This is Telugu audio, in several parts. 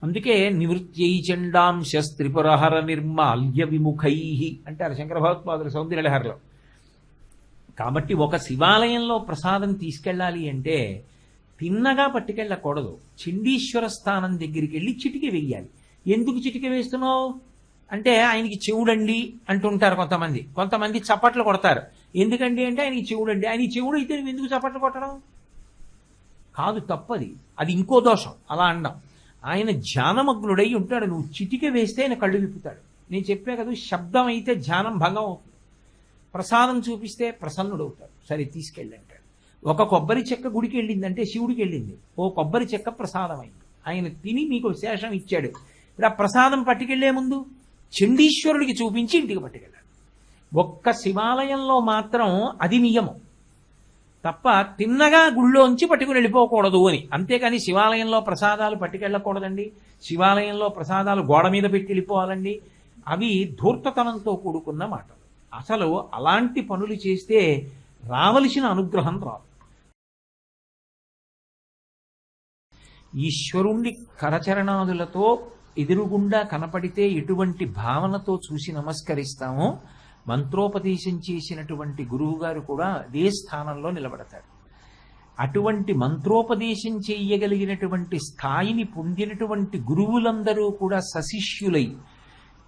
అందుకే నివృత్యై చండాంశ త్రిపురహర నిర్మాల్య విముఖై అంటారు శంకర భగవత్పాదులు సౌందర్యలహరిలో. కాబట్టి ఒక శివాలయంలో ప్రసాదం తీసుకెళ్ళాలి అంటే తిన్నగా పట్టుకెళ్ళకూడదు. చండీశ్వర స్థానం దగ్గరికి వెళ్ళి చిటికి వెయ్యాలి. ఎందుకు చిటిక వేస్తున్నావు అంటే ఆయనకి చెవుడండి అంటుంటారు కొంతమంది. కొంతమంది చప్పట్లు కొడతారు. ఎందుకండి అంటే ఆయనకి చెవుడండి. ఆయన చెవుడు అయితే నువ్వు ఎందుకు చప్పట్లు కొట్టడం? కాదు, తప్పది. అది ఇంకో దోషం అలా అనడం. ఆయన ధ్యానమగ్నుడై ఉంటాడు. నువ్వు చిటిక వేస్తే ఆయన కళ్ళు విప్పుతాడు. నేను చెప్పే కదా, శబ్దం అయితే ధ్యానం భంగం అవుతుంది. ప్రసాదం చూపిస్తే ప్రసన్నుడవుతాడు. సరే తీసుకెళ్ళి అంటాడు. ఒక కొబ్బరి చెక్క గుడికి వెళ్ళిందంటే శివుడికి వెళ్ళింది. ఓ కొబ్బరి చెక్క ప్రసాదం అయింది. ఆయన తిని మీకు శేషం ఇచ్చాడు. ఇప్పుడు ఆ ప్రసాదం పట్టుకెళ్లే ముందు చండీశ్వరుడికి చూపించి ఇంటికి పట్టుకెళ్ళాడు. ఒక్క శివాలయంలో మాత్రం అది నియమం తప్ప తిన్నగా గుళ్ళోంచి పట్టుకుని వెళ్ళిపోకూడదు అని. అంతేకాని శివాలయంలో ప్రసాదాలు పట్టుకెళ్ళకూడదండి. శివాలయంలో ప్రసాదాలు గోడ మీద పెట్టి వెళ్ళిపోవాలండి. అవి ధూర్తతనంతో కూడుకున్న మాటలు. అసలు అలాంటి పనులు చేస్తే రావలసిన అనుగ్రహం రాదు. ఈశ్వరుణ్ణి కరచరణాదులతో ఎదురుగుండా కనపడితే ఎటువంటి భావనతో చూసి నమస్కరిస్తామో మంత్రోపదేశం చేసినటువంటి గురువుగారు కూడా అదే స్థానంలో నిలబడతారు. అటువంటి మంత్రోపదేశం చేయగలిగినటువంటి స్థాయిని పొందినటువంటి గురువులందరూ కూడా సశిష్యులై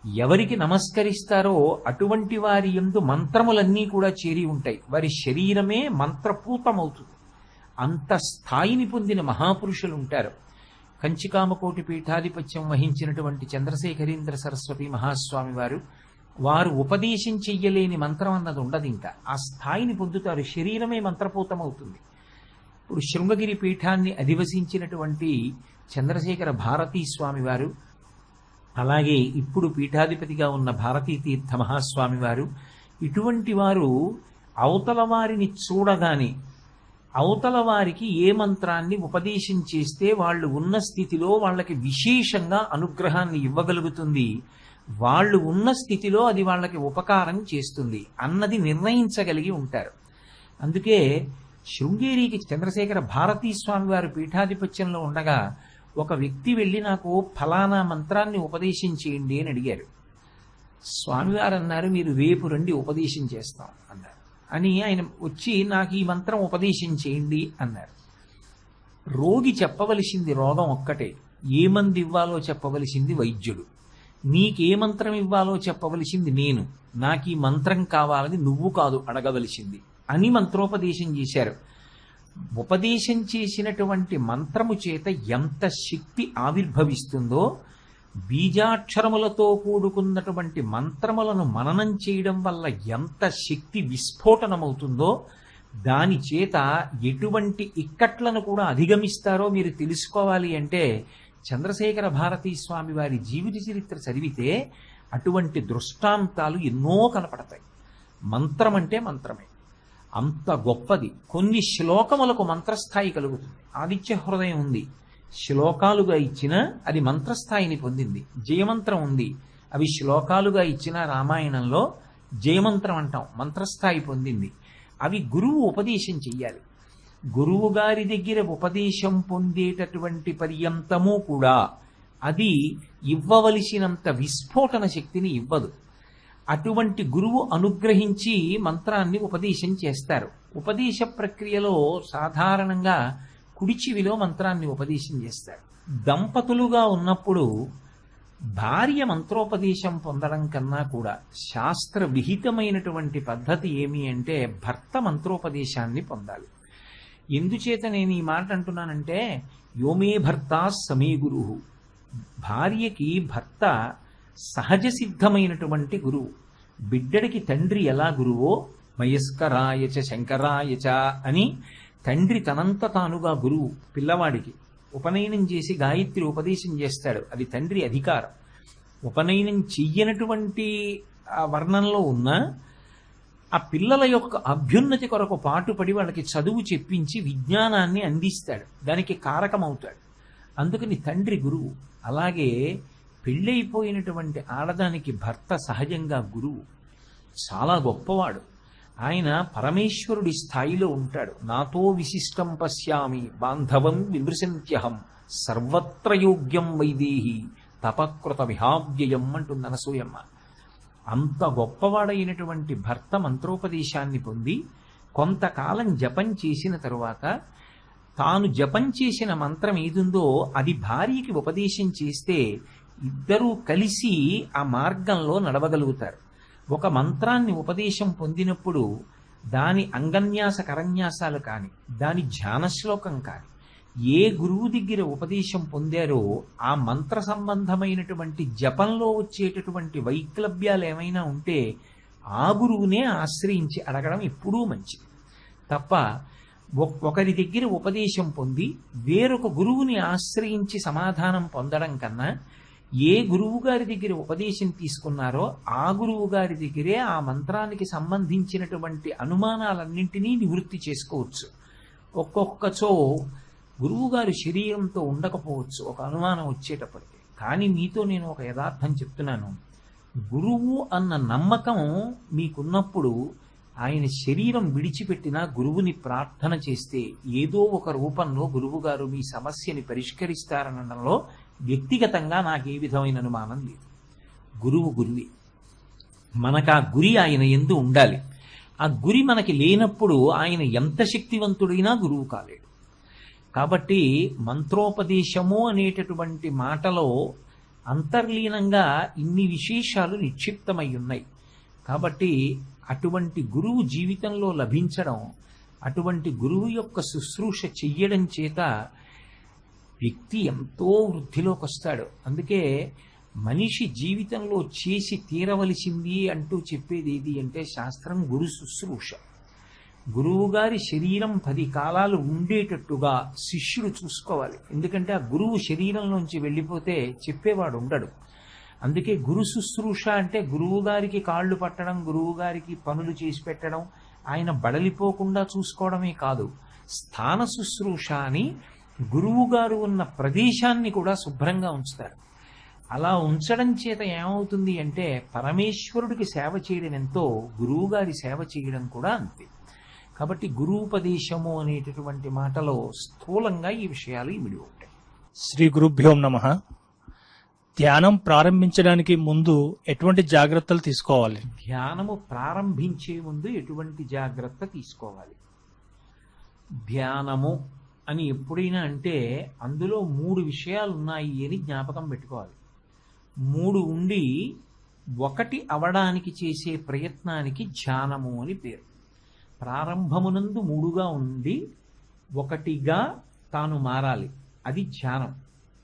ఎవరికి నమస్కరిస్తారో అటువంటి వారి యందు మంత్రములన్నీ కూడా చేరి ఉంటాయి. వారి శరీరమే మంత్రపూతమవుతుంది. అంత స్థాయిని పొందిన మహాపురుషులు ఉంటారు. కంచికామకోటి పీఠాధిపత్యం వహించినటువంటి చంద్రశేఖరేంద్ర సరస్వతి మహాస్వామి వారు ఉపదేశం చెయ్యలేని మంత్రం అన్నది ఉండదు. ఇంకా ఆ స్థాయిని పొందుతారు. శరీరమే మంత్రపూతమవుతుంది. ఇప్పుడు శృంగగిరి పీఠాన్ని అధివసించినటువంటి చంద్రశేఖర భారతీ స్వామి వారు, అలాగే ఇప్పుడు పీఠాధిపతిగా ఉన్న భారతీ తీర్థ మహాస్వామి వారు, ఇటువంటి వారు అవతల వారిని చూడగానే అవతల వారికి ఏ మంత్రాన్ని ఉపదేశం చేస్తే వాళ్ళు ఉన్న స్థితిలో వాళ్ళకి విశేషంగా అనుగ్రహాన్ని ఇవ్వగలుగుతుంది, వాళ్ళు ఉన్న స్థితిలో అది వాళ్ళకి ఉపకారం చేస్తుంది అన్నది నిర్ణయించగలిగి ఉంటారు. అందుకే శృంగేరికి చంద్రశేఖర భారతీ స్వామి వారు పీఠాధిపత్యంలో ఉండగా ఒక వ్యక్తి వెళ్ళి నాకు ఫలానా మంత్రాన్ని ఉపదేశం చేయండి అని అడిగారు. స్వామివారు అన్నారు, మీరు రేపు రండి ఉపదేశం చేస్తాం అన్నారు. అని ఆయన వచ్చి నాకు ఈ మంత్రం ఉపదేశం చేయండి అన్నారు. రోగి చెప్పవలసింది రోగం ఒక్కటే, ఏ మందు ఇవ్వాలో చెప్పవలసింది వైద్యుడు. నీకే మంత్రం ఇవ్వాలో చెప్పవలసింది నేను. నాకు ఈ మంత్రం కావాలని నువ్వు కాదు అడగవలసింది అని మంత్రోపదేశం చేశారు. ఉపదేశం చేసినటువంటి మంత్రము చేత ఎంత శక్తి ఆవిర్భవిస్తుందో, బీజాక్షరములతో కూడుకున్నటువంటి మంత్రములను మననం చేయడం వల్ల ఎంత శక్తి విస్ఫోటనమవుతుందో, దాని చేత ఎటువంటి ఇక్కట్లను కూడా అధిగమిస్తారో మీరు తెలుసుకోవాలి అంటే చంద్రశేఖర భారతీ స్వామి వారి జీవిత చరిత్ర చదివితే అటువంటి దృష్టాంతాలు ఎన్నో కనపడతాయి. మంత్రం అంటే మంత్రమే, అంత గొప్పది. కొన్ని శ్లోకములకు మంత్రస్థాయి కలుగుతుంది. ఆదిత్య హృదయం ఉంది, శ్లోకాలుగా ఇచ్చిన అది మంత్రస్థాయిని పొందింది. జయమంత్రం ఉంది, అవి శ్లోకాలుగా ఇచ్చిన రామాయణంలో జయమంత్రం అంటాం, మంత్రస్థాయి పొందింది. అవి గురువు ఉపదేశం చెయ్యాలి. గురువు గారి దగ్గర ఉపదేశం పొందేటటువంటి పర్యంతము కూడా అది ఇవ్వవలసినంత విస్ఫోటన శక్తిని ఇవ్వదు. అటువంటి గురువు అనుగ్రహించి మంత్రాన్ని ఉపదేశం చేస్తారు. ఉపదేశ ప్రక్రియలో సాధారణంగా కుడి చెవిలో మంత్రాన్ని ఉపదేశం చేస్తారు. దంపతులుగా ఉన్నప్పుడు భార్య మంత్రోపదేశం పొందడం కన్నా కూడా శాస్త్ర విహితమైనటువంటి పద్ధతి ఏమి అంటే భర్త మంత్రోపదేశాన్ని పొందాలి. ఎందుచేత నేను ఈ మాట అంటున్నానంటే, యోమే భర్త సమీ గురు, భార్యకి భర్త సహజ సిద్ధమైనటువంటి గురువు. బిడ్డడికి తండ్రి ఎలా గురువో, మయస్కరాయచ శంకరాయచ అని తండ్రి తనంత తానుగా గురువు. పిల్లవాడికి ఉపనయనం చేసి గాయత్రి ఉపదేశం చేస్తాడు, అది తండ్రి అధికారం. ఉపనయనం చెయ్యనటువంటి వర్ణంలో ఉన్న ఆ పిల్లల యొక్క అభ్యున్నతి కొరకు పాటుపడి వాళ్ళకి చదువు చెప్పించి విజ్ఞానాన్ని అందిస్తాడు, దానికి కారకమవుతాడు. అందుకని తండ్రి గురువు. అలాగే పెళ్ళైపోయినటువంటి ఆడదానికి భర్త సహజంగా గురువు, చాలా గొప్పవాడు. ఆయన పరమేశ్వరుడి స్థాయిలో ఉంటాడు. నాతో విశిష్టం పశ్యామి బాంధవం విమృశంత్యహం సర్వత్ర యోగ్యం వైదేహి తపకృత విహావ్యయం అంటుంది అనసూయమ్మ. అంత గొప్పవాడైనటువంటి భర్త మంత్రోపదేశాన్ని పొంది కొంతకాలం జపం చేసిన తరువాత తాను జపం చేసిన మంత్రం ఏదుందో అది భార్యకి ఉపదేశం చేస్తే ఇద్దరూ కలిసి ఆ మార్గంలో నడవగలుగుతారు. ఒక మంత్రాన్ని ఉపదేశం పొందినప్పుడు దాని అంగన్యాస కరన్యాసాలు కాని, దాని ధ్యాన శ్లోకం కాని, ఏ గురువు దగ్గర ఉపదేశం పొందారో ఆ మంత్ర సంబంధమైనటువంటి జపంలో వచ్చేటటువంటి వైక్లభ్యాలు ఏమైనా ఉంటే ఆ గురువునే ఆశ్రయించి అడగడం ఎప్పుడూ మంచిది తప్ప ఒకరి దగ్గర ఉపదేశం పొంది వేరొక గురువుని ఆశ్రయించి సమాధానం పొందడం కన్నా ఏ గురువు గారి దగ్గర ఉపదేశం తీసుకున్నారో ఆ గురువు గారి దగ్గరే ఆ మంత్రానికి సంబంధించినటువంటి అనుమానాలన్నింటినీ నివృత్తి చేసుకోవచ్చు. ఒక్కొక్కచో గురువుగారు శరీరంతో ఉండకపోవచ్చు ఒక అనుమానం వచ్చేటప్పటికి. కానీ మీతో నేను ఒక యథార్థం చెప్తున్నాను, గురువు అన్న నమ్మకం మీకున్నప్పుడు ఆయన శరీరం విడిచిపెట్టినా గురువుని ప్రార్థన చేస్తే ఏదో ఒక రూపంలో గురువుగారు మీ సమస్యని పరిష్కరిస్తారనడంలో వ్యక్తిగతంగా నాకు ఏ విధమైన అనుమానం లేదు. గురువు గురువే, మనకు ఆ గురి ఆయన యందు ఉండాలి. ఆ గురి మనకి లేనప్పుడు ఆయన ఎంత శక్తివంతుడైనా గురువు కాలేడు. కాబట్టి మంత్రోపదేశము అనేటటువంటి మాటలో అంతర్లీనంగా ఇన్ని విశేషాలు నిక్షిప్తమై ఉన్నాయి. కాబట్టి అటువంటి గురువు జీవితంలో లభించడం, అటువంటి గురువు యొక్క శుశ్రూష చెయ్యడం చేత వ్యక్తి ఎంతో వృద్ధిలోకి వస్తాడు. అందుకే మనిషి జీవితంలో చేసి తీరవలసింది అంటూ చెప్పేది ఏది అంటే శాస్త్రం గురు శుశ్రూష. గురువుగారి శరీరం 10 కాలాలు ఉండేటట్టుగా శిష్యుడు చూసుకోవాలి. ఎందుకంటే ఆ గురువు శరీరంలోంచి వెళ్ళిపోతే చెప్పేవాడు ఉండడు. అందుకే గురు శుశ్రూష అంటే గురువుగారికి కాళ్ళు పట్టడం, గురువుగారికి పనులు చేసి పెట్టడం, ఆయన బడలిపోకుండా చూసుకోవడమే కాదు, స్థాన శుశ్రూష అని గురువుగారు ఉన్న ప్రదేశాన్ని కూడా శుభ్రంగా ఉంచుతారు. అలా ఉంచడం చేత ఏమవుతుంది అంటే పరమేశ్వరుడికి సేవ చేయడం ఎంతో గురువుగారి సేవ చేయడం కూడా అంతే. కాబట్టి గురూపదేశము అనేటటువంటి మాటలో స్థూలంగా ఈ విషయాలు ఇమిడి ఉంటాయి. శ్రీ గురుభ్యోం నమః. ధ్యానం ప్రారంభించడానికి ముందు ఎటువంటి జాగ్రత్తలు తీసుకోవాలి? ధ్యానము ప్రారంభించే ముందు ఎటువంటి జాగ్రత్త తీసుకోవాలి? ధ్యానము అని ఎప్పుడైనా అంటే అందులో 3 విషయాలు ఉన్నాయి అని జ్ఞాపకం పెట్టుకోవాలి. 3 ఉండి 1 అవడానికి చేసే ప్రయత్నానికి ధ్యానము అని పేరు. ప్రారంభమునందు 3గా ఉండి 1గా తాను మారాలి, అది ధ్యానం.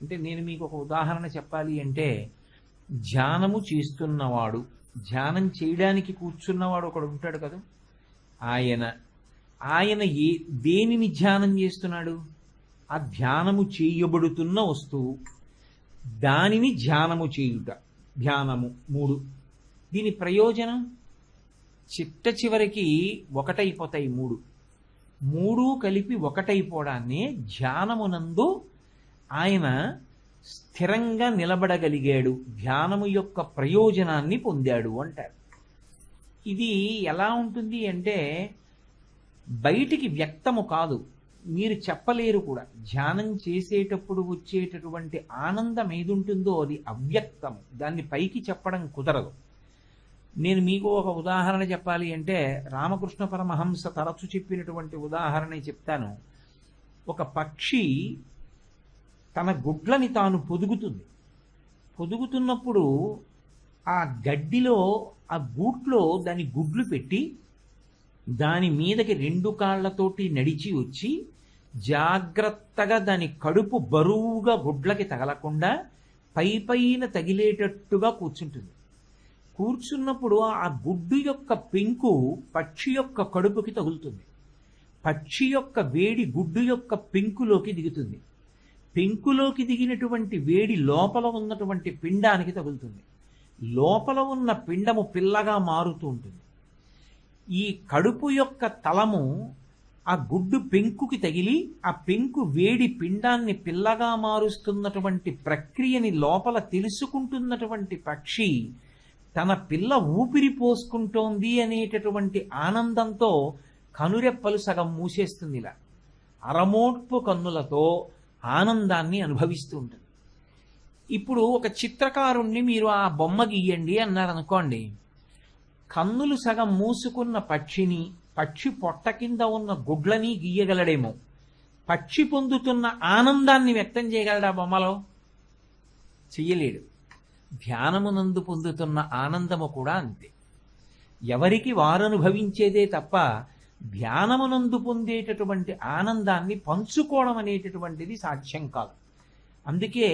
అంటే నేను మీకు ఒక ఉదాహరణ చెప్పాలి అంటే, ధ్యానము చేస్తున్నవాడు, ధ్యానం చేయడానికి కూర్చున్నవాడు ఒకడు ఉంటాడు కదా, ఆయన దేనిని ధ్యానం చేస్తున్నాడు? ఆ ధ్యానము చేయబడుతున్న వస్తువు, దానిని ధ్యానము చేయుట, ధ్యానము 3. దీని ప్రయోజనం చిట్ట చివరికి 1 అయిపోతాయి. 3 కలిపి 1 అయిపోవడాన్ని ధ్యానమునందు ఆయన స్థిరంగా నిలబడగలిగాడు, ధ్యానము యొక్క ప్రయోజనాన్ని పొందాడు అంటారు. ఇది ఎలా ఉంటుంది అంటే బయటికి వ్యక్తము కాదు, మీరు చెప్పలేరు కూడా. ధ్యానం చేసేటప్పుడు వచ్చేటటువంటి ఆనందం ఏదుంటుందో అది అవ్యక్తము, దాన్ని పైకి చెప్పడం కుదరదు. నేను మీకు ఒక ఉదాహరణ చెప్పాలి అంటే రామకృష్ణ పరమహంస తరచు చెప్పినటువంటి ఉదాహరణ చెప్తాను. ఒక పక్షి తన గుడ్లని తాను పొదుగుతున్నప్పుడు ఆ గడ్డిలో ఆ గూట్లో దాని గుడ్లు పెట్టి దాని మీదకి 2 కాళ్లతోటి నడిచి వచ్చి జాగ్రత్తగా దాని కడుపు బరువుగా గుడ్లకి తగలకుండా పైన తగిలేటట్టుగా కూర్చుంటుంది. కూర్చున్నప్పుడు ఆ గుడ్డు యొక్క పెంకు పక్షి యొక్క కడుపుకి తగులుతుంది. పక్షి యొక్క వేడి గుడ్డు యొక్క పెంకులోకి దిగుతుంది. పెంకులోకి దిగినటువంటి వేడి లోపల ఉన్నటువంటి పిండానికి తగులుతుంది. లోపల ఉన్న పిండము పిల్లగా మారుతూ ఉంటుంది. ఈ కడుపు యొక్క తలము ఆ గుడ్డు పెంకుకి తగిలి ఆ పెంకు వేడి పిండాన్ని పిల్లగా మారుస్తున్నటువంటి ప్రక్రియని లోపల తెలుసుకుంటున్నటువంటి పక్షి తన పిల్ల ఊపిరి పోసుకుంటోంది అనేటటువంటి ఆనందంతో కనురెప్పలు సగం మూసేస్తుంది. ఇలా అరమోట్పు కన్నులతో ఆనందాన్ని అనుభవిస్తూ ఉంటుంది. ఇప్పుడు ఒక చిత్రకారుణ్ణి మీరు ఆ బొమ్మ గీయండి అన్నారనుకోండి, కన్నులు సగం మూసుకున్న పక్షిని, పక్షి పొట్ట కింద ఉన్న గుడ్లని గీయగలడేమో, పక్షి పొందుతున్న ఆనందాన్ని వ్యక్తం చేయగలడా బొమ్మలో? చెయ్యలేడు. ధ్యానమునందు పొందుతున్న ఆనందము కూడా అంతే. ఎవరికి వారు అనుభవించేదే తప్ప ధ్యానమునందు పొందేటటువంటి ఆనందాన్ని పంచుకోవడం అనేటటువంటిది సాధ్యం కాదు. అందుకే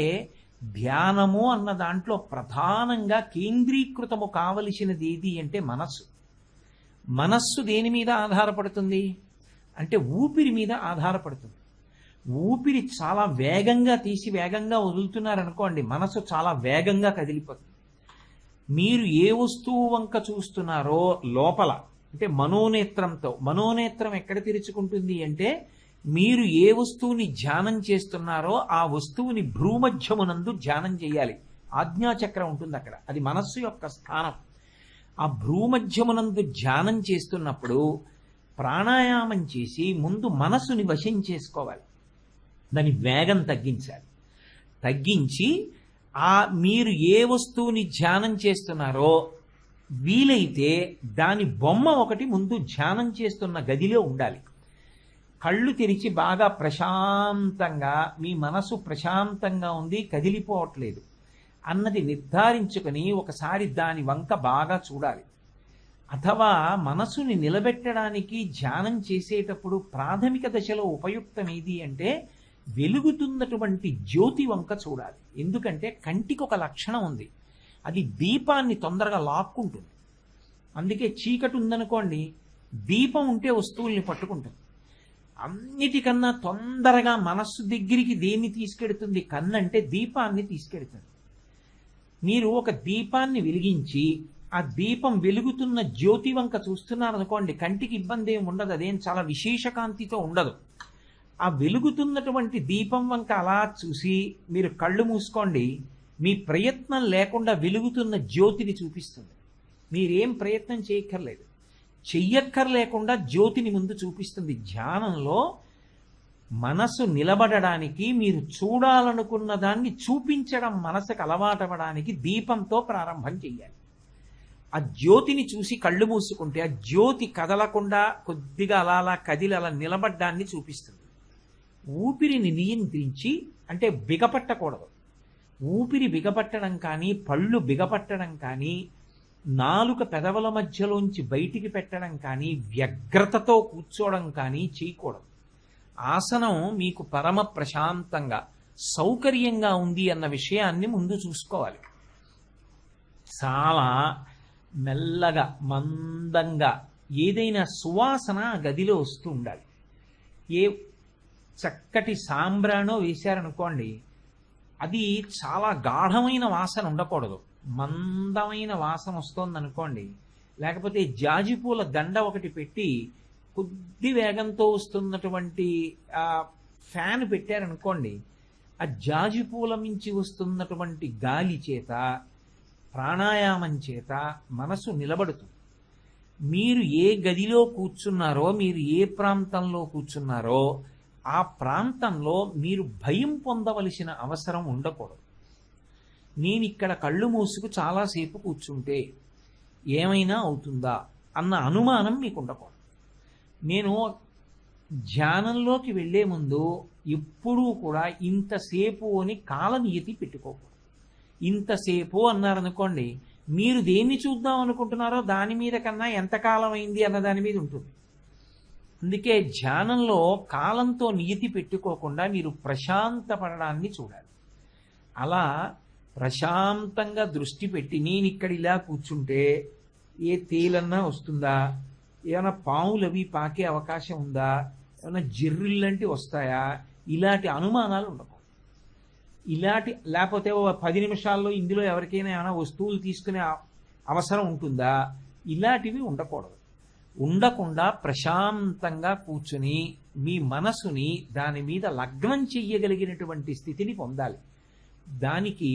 ధ్యానము అన్న దాంట్లో ప్రధానంగా కేంద్రీకృతము కావలసినది ఏది అంటే మనస్సు. మనస్సు దేని మీద ఆధారపడుతుంది అంటే ఊపిరి మీద ఆధారపడుతుంది. ఊపిరి చాలా వేగంగా తీసి వేగంగా వదులుతున్నారనుకోండి, మనసు చాలా వేగంగా కదిలిపోతుంది. మీరు ఏ వస్తువు వంక చూస్తున్నారో లోపల అంటే మనోనేత్రంతో, మనోనేత్రం ఎక్కడ తెరుచుకుంటుంది అంటే మీరు ఏ వస్తువుని ధ్యానం చేస్తున్నారో ఆ వస్తువుని భ్రూమధ్యమునందు ధ్యానం చేయాలి. ఆజ్ఞాచక్రం ఉంటుంది అక్కడ, అది మనస్సు యొక్క స్థానం. ఆ భ్రూమధ్యమునందు ధ్యానం చేస్తున్నప్పుడు ప్రాణాయామం చేసి ముందు మనస్సుని వశం చేసుకోవాలి. దాని వేగం తగ్గించాలి. తగ్గించి మీరు ఏ వస్తువుని ధ్యానం చేస్తున్నారో వీలైతే దాని బొమ్మ ఒకటి ముందు ధ్యానం చేస్తున్న గదిలో ఉండాలి. కళ్ళు తెరిచి బాగా ప్రశాంతంగా, మీ మనసు ప్రశాంతంగా ఉంది, కదిలిపోవట్లేదు అన్నది నిర్ధారించుకొని ఒకసారి దాని వంక బాగా చూడాలి. అథవా మనసుని నిలబెట్టడానికి ధ్యానం చేసేటప్పుడు ప్రాథమిక దశలో ఉపయుక్తం ఏది అంటే వెలుగుతున్నటువంటి జ్యోతి వంక చూడాలి. ఎందుకంటే కంటికి ఒక లక్షణం ఉంది, అది దీపాన్ని తొందరగా లాక్కుంటుంది. అందుకే చీకటి ఉందనుకోండి, దీపం ఉంటే వస్తువుల్ని పట్టుకుంటుంది. అన్నిటికన్నా తొందరగా మనస్సు దగ్గరికి దేన్ని తీసుకెడుతుంది? కన్నంటే దీపాన్ని తీసుకెడుతుంది. మీరు ఒక దీపాన్ని వెలిగించి ఆ దీపం వెలుగుతున్న జ్యోతి వంక చూస్తున్నారనుకోండి, కంటికి ఇబ్బంది ఏమి ఉండదు, అదేం చాలా విశేష కాంతితో ఉండదు. ఆ వెలుగుతున్నటువంటి దీపం వంక అలా చూసి మీరు కళ్ళు మూసుకోండి, మీ ప్రయత్నం లేకుండా వెలుగుతున్న జ్యోతిని చూపిస్తుంది. మీరేం ప్రయత్నం చేయక్కర్లేదు, చెయ్యక్కర్లేకుండా జ్యోతిని ముందు చూపిస్తుంది. ధ్యానంలో మనసు నిలబడడానికి, మీరు చూడాలనుకున్న దాన్ని చూపించడం మనసుకు అలవాటవడానికి దీపంతో ప్రారంభం చెయ్యాలి. ఆ జ్యోతిని చూసి కళ్ళు మూసుకుంటే ఆ జ్యోతి కదలకుండా కొద్దిగా అలా అలా కదిలి అలా నిలబడ్డాన్ని చూపిస్తుంది. ఊపిరిని నియంత్రించి, అంటే బిగపట్టకూడదు. ఊపిరి బిగపట్టడం కానీ, పళ్ళు బిగపట్టడం కానీ, నాలుక పెదవుల మధ్యలోంచి బయటికి పెట్టడం కానీ, వ్యగ్రతతో కూర్చోవడం కానీ చేయకూడదు. ఆసనం మీకు పరమ ప్రశాంతంగా సౌకర్యంగా ఉంది అన్న విషయాన్ని ముందు చూసుకోవాలి. చాలా మెల్లగా మందంగా ఏదైనా సువాసన గదిలో వస్తూ ఉండాలి. ఏ చక్కటి సాంబ్రాణో వేశారనుకోండి, అది చాలా గాఢమైన వాసన ఉండకూడదు, మందమైన వాసన వస్తోంది అనుకోండి. లేకపోతే జాజిపూల దండ ఒకటి పెట్టి కొద్ది వేగంతో వస్తున్నటువంటి ఫ్యాన్ పెట్టారనుకోండి, ఆ జాజిపూల మించి వస్తున్నటువంటి గాలి చేత, ప్రాణాయామం చేత మనసు నిలబడుతుంది. మీరు ఏ గదిలో కూర్చున్నారో, మీరు ఏ ప్రాంతంలో కూర్చున్నారో ఆ ప్రాంతంలో మీరు భయం పొందవలసిన అవసరం ఉండకూడదు. నేను ఇక్కడ కళ్ళు మూసుకు చాలాసేపు కూర్చుంటే ఏమైనా అవుతుందా అన్న అనుమానం మీకు ఉండకూడదు. నేను ధ్యానంలోకి వెళ్లే ముందు ఎప్పుడూ కూడా ఇంతసేపు అని కాలనియతి పెట్టుకోకూడదు. ఇంతసేపు అన్నారనుకోండి, మీరు దేన్ని చూద్దాం అనుకుంటున్నారో దాని మీద కన్నా ఎంతకాలం అయింది అన్న దాని మీద ఉంటుంది. అందుకే ధ్యానంలో కాలంతో నియతి పెట్టుకోకుండా మీరు ప్రశాంతపడడాన్ని చూడాలి. అలా ప్రశాంతంగా దృష్టి పెట్టి, నేను ఇక్కడ ఇలా కూర్చుంటే ఏ తేలన్నా వస్తుందా, ఏమైనా పాములు అవి పాకే అవకాశం ఉందా, ఏమైనా జిర్రిల్లంటి వస్తాయా, ఇలాంటి అనుమానాలు ఉండకూడదు. లేకపోతే 10 నిమిషాల్లో ఇందులో ఎవరికైనా ఏమైనా వస్తువులు తీసుకునే అవసరం ఉంటుందా, ఇలాంటివి ఉండకూడదు. ఉండకుండా ప్రశాంతంగా కూర్చుని మీ మనసుని దాని మీద లగ్నం చెయ్యగలిగినటువంటి స్థితిని పొందాలి. దానికి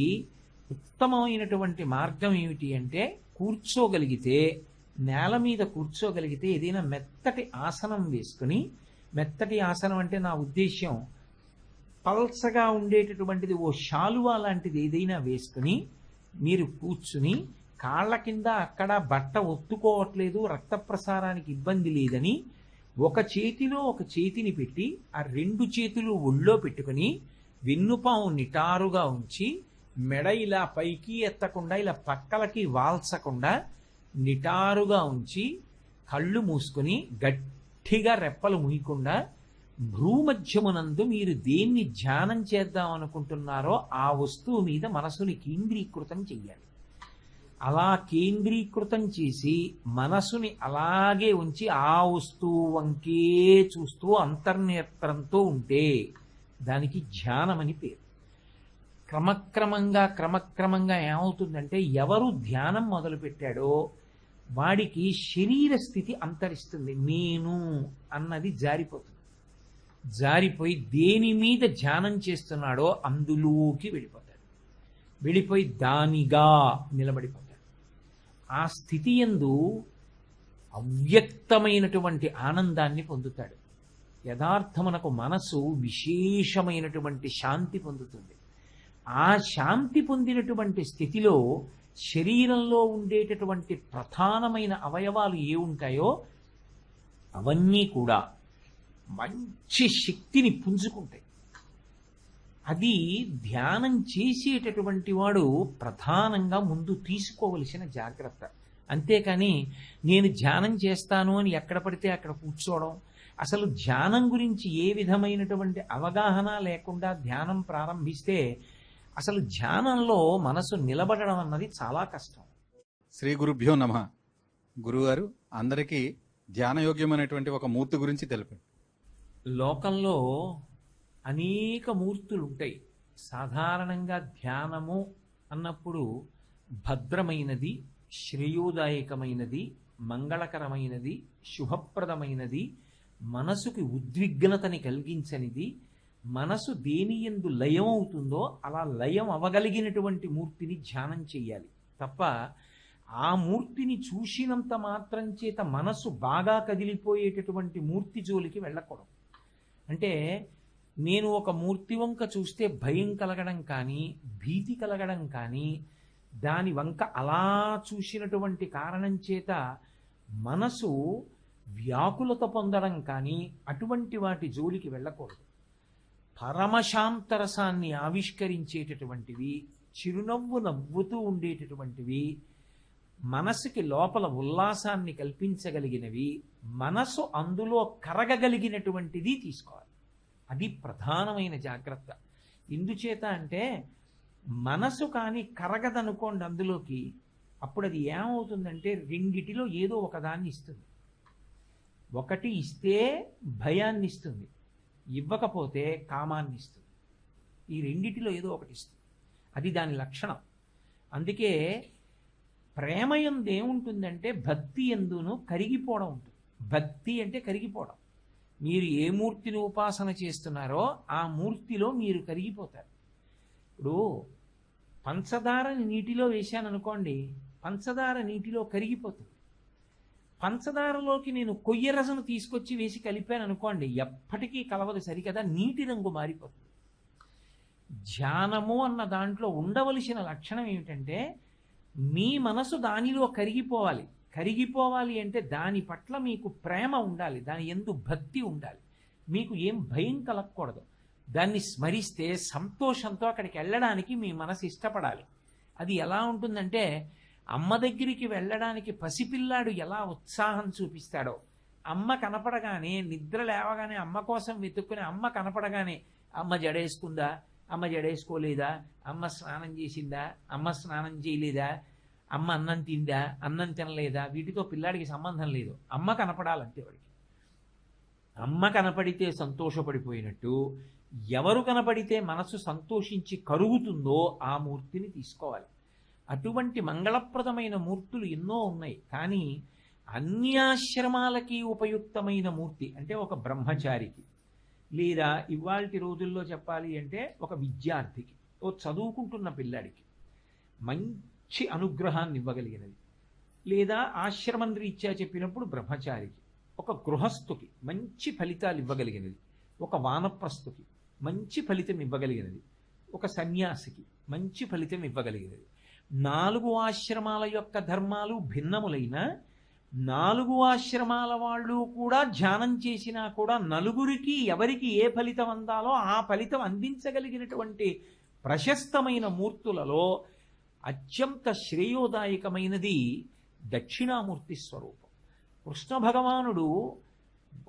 ఉత్తమమైనటువంటి మార్గం ఏమిటి అంటే, కూర్చోగలిగితే, నేల మీద కూర్చోగలిగితే ఏదైనా మెత్తటి ఆసనం వేసుకుని, మెత్తటి ఆసనం అంటే నా ఉద్దేశ్యం పల్సగా ఉండేటటువంటిది ఓ శాలువా లాంటిది ఏదైనా వేసుకుని మీరు కూర్చుని కాళ్ళ కింద అక్కడ బట్ట ఒత్తుకోవట్లేదు, రక్త ప్రసారానికి ఇబ్బంది లేదని ఒక చేతిలో ఒక చేతిని పెట్టి ఆ రెండు చేతులు ఒళ్ళో పెట్టుకుని వెన్నుపాము నిటారుగా ఉంచి మెడ ఇలా పైకి ఎత్తకుండా ఇలా పక్కలకి వాల్చకుండా నిటారుగా ఉంచి కళ్ళు మూసుకుని గట్టిగా రెప్పలు మూయకుండా భ్రూమధ్యమునందు మీరు దేన్ని ధ్యానం చేద్దాం అనుకుంటున్నారో ఆ వస్తువు మీద మనసుని కేంద్రీకృతం చెయ్యాలి. అలా కేంద్రీకృతం చేసి మనసుని అలాగే ఉంచి ఆ వస్తువు వంకే చూస్తూ అంతర్నేత్రంతో ఉంటే దానికి ధ్యానమని పేరు. క్రమక్రమంగా ఏమవుతుందంటే ఎవరు ధ్యానం మొదలుపెట్టాడో వాడికి శరీర స్థితి అంతరిస్తుంది. నేను అన్నది జారిపోతుంది. జారిపోయి దేని మీద ధ్యానం చేస్తున్నాడో అందులోకి వెళ్ళిపోతాడు. వెళ్ళిపోయి దానిగా నిలబడిపోతాడు. ఆ స్థితి యందు అవ్యక్తమైనటువంటి ఆనందాన్ని పొందుతాడు. యథార్థమునకు మనసు విశేషమైనటువంటి శాంతి పొందుతుంది. ఆ శాంతి పొందినటువంటి స్థితిలో శరీరంలో ఉండేటటువంటి ప్రధానమైన అవయవాలు ఏ ఉంటాయో అవన్నీ కూడా మంచి శక్తిని పుంజుకుంటాయి. అది ధ్యానం చేసేటటువంటి వాడు ప్రధానంగా ముందు తీసుకోవలసిన జాగ్రత్త. అంతేకాని నేను ధ్యానం చేస్తాను అని ఎక్కడ పడితే అక్కడ కూర్చోవడం, అసలు ధ్యానం గురించి ఏ విధమైనటువంటి అవగాహన లేకుండా ధ్యానం ప్రారంభిస్తే అసలు ధ్యానంలో మనసు నిలబడడం అన్నది చాలా కష్టం. శ్రీ గురుభ్యో నమః. గురుగారు, అందరికీ ధ్యానయోగ్యమైనటువంటి ఒక మూర్తి గురించి తెలిపండి. లోకంలో అనేక మూర్తులు ఉంటాయి. సాధారణంగా ధ్యానము అన్నప్పుడు భద్రమైనది, శ్రేయోదాయకమైనది, మంగళకరమైనది, శుభప్రదమైనది, మనసుకి ఉద్విగ్నతని కలిగించనిది, మనసు దేనియందు లయం అవుతుందో అలా లయం అవగలిగినటువంటి మూర్తిని ధ్యానం చెయ్యాలి తప్ప ఆ మూర్తిని చూసినంత మాత్రం చేత మనసు బాగా కదిలిపోయేటటువంటి మూర్తి జోలికి వెళ్ళకూడదు. అంటే నేను ఒక మూర్తి వంక చూస్తే భయం కలగడం కానీ, భీతి కలగడం కానీ, దాని వంక అలా చూసినటువంటి కారణం చేత మనసు వ్యాకులత పొందడం కానీ అటువంటి వాటి జోలికి వెళ్ళకూడదు. పరమశాంతరసాన్ని ఆవిష్కరించేటటువంటివి, చిరునవ్వు నవ్వుతూ ఉండేటటువంటివి, మనసుకి లోపల ఉల్లాసాన్ని కల్పించగలిగినవి, మనసు అందులో కరగగలిగినటువంటిది తీసుకోవాలి. అది ప్రధానమైన జాగ్రత్త. ఎందుచేత అంటే మనసు కానీ కరగదనుకోండి అందులోకి, అప్పుడు అది ఏమవుతుందంటే రెండిటిలో ఏదో ఒకదాన్ని ఇస్తుంది. ఒకటి ఇస్తే భయాన్ని ఇస్తుంది, ఇవ్వకపోతే కామాన్ని ఇస్తుంది. ఈ రెండిటిలో ఏదో ఒకటి ఇస్తుంది. అది దాని లక్షణం. అందుకే ప్రేమ యందు ఏముంటుందంటే భక్తి యందును కరిగిపోవడం ఉంటుంది. భక్తి అంటే కరిగిపోవడం. మీరు ఏ మూర్తిని ఉపాసన చేస్తున్నారో ఆ మూర్తిలో మీరు కరిగిపోతారు. ఇప్పుడు పంచదారని నీటిలో వేశాననుకోండి, పంచదార నీటిలో కరిగిపోతుంది. పంచదారలోకి నేను కొయ్య రసను తీసుకొచ్చి వేసి కలిపాను అనుకోండి, ఎప్పటికీ కలవదు, సరికదా, నీటి రంగు మారిపోతుంది. ధ్యానము అన్న దాంట్లో ఉండవలసిన లక్షణం ఏమిటంటే మీ మనసు దానిలో కరిగిపోవాలి. కరిగిపోవాలి అంటే దాని పట్ల మీకు ప్రేమ ఉండాలి, దాని యందు భక్తి ఉండాలి, మీకు ఏం భయం కలగకూడదు. దాన్ని స్మరిస్తే సంతోషంతో అక్కడికి వెళ్ళడానికి మీ మనసు ఇష్టపడాలి. అది ఎలా ఉంటుందంటే అమ్మ దగ్గరికి వెళ్ళడానికి పసిపిల్లాడు ఎలా ఉత్సాహం చూపిస్తాడో, అమ్మ కనపడగానే నిద్ర లేవగానే అమ్మ కోసం వెతుక్కుని అమ్మ కనపడగానే అమ్మ జడేసుకుందా, అమ్మ జడేసుకోలేదా, అమ్మ స్నానం చేసిందా, అమ్మ స్నానం చేయలేదా, అమ్మ అన్నం తిందా, అన్నం తినలేదా, వీటితో పిల్లాడికి సంబంధం లేదు. అమ్మ కనపడాలంటే వాడికి. అమ్మ కనపడితే సంతోషపడిపోయినట్టు ఎవరు కనపడితే మనసు సంతోషించి కరుగుతుందో ఆ మూర్తిని తీసుకోవాలి. అటువంటి మంగళప్రదమైన మూర్తులు ఎన్నో ఉన్నాయి. కానీ అన్ని ఆశ్రమాలకి ఉపయుక్తమైన మూర్తి అంటే ఒక బ్రహ్మచారికి, లేదా ఇవాల్టి రోజుల్లో చెప్పాలి అంటే ఒక విద్యార్థికి, ఓ చదువుకుంటున్న పిల్లాడికి మంచి అనుగ్రహాన్ని ఇవ్వగలిగినది, లేదా ఆశ్రమం రీత్యా చెప్పినప్పుడు బ్రహ్మచారికి, ఒక గృహస్థుకి మంచి ఫలితాలు ఇవ్వగలిగినది, ఒక వానప్రస్థుకి, మంచి ఫలితం ఇవ్వగలిగినది, ఒక సన్యాసికి మంచి ఫలితం ఇవ్వగలిగినది. 4 ఆశ్రమాల యొక్క ధర్మాలు భిన్నములైన 4 ఆశ్రమాల వాళ్ళు కూడా ధ్యానం చేసినా కూడా నలుగురికి ఎవరికి ఏ ఫలితం అందాలో ఆ ఫలితం అందించగలిగినటువంటి ప్రశస్తమైన మూర్తులలో అత్యంత శ్రేయోదాయకమైనది దక్షిణామూర్తి స్వరూపం. కృష్ణ భగవానుడు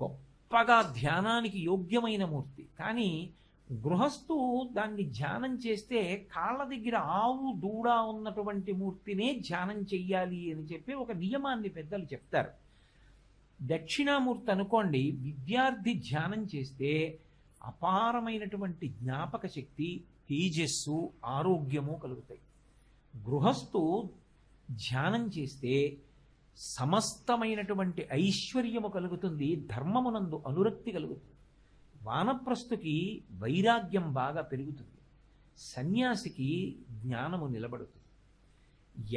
గొప్పగా ధ్యానానికి యోగ్యమైన మూర్తి, కానీ గృహస్థు దాన్ని ధ్యానం చేస్తే కాళ్ళ దగ్గర ఆవు దూడ ఉన్నటువంటి మూర్తినే ధ్యానం చెయ్యాలి అని చెప్పి ఒక నియమాన్ని పెద్దలు చెప్తారు. దక్షిణామూర్తి అనుకోండి, విద్యార్థి ధ్యానం చేస్తే అపారమైనటువంటి జ్ఞాపక శక్తి, తేజస్సు, ఆరోగ్యము కలుగుతాయి. గృహస్థు ధ్యానం చేస్తే సమస్తమైనటువంటి ఐశ్వర్యము కలుగుతుంది, ధర్మమునందు అనురక్తి కలుగుతుంది. వానప్రస్థుకి వైరాగ్యం బాగా పెరుగుతుంది, సన్యాసికి జ్ఞానము నిలబడుతుంది.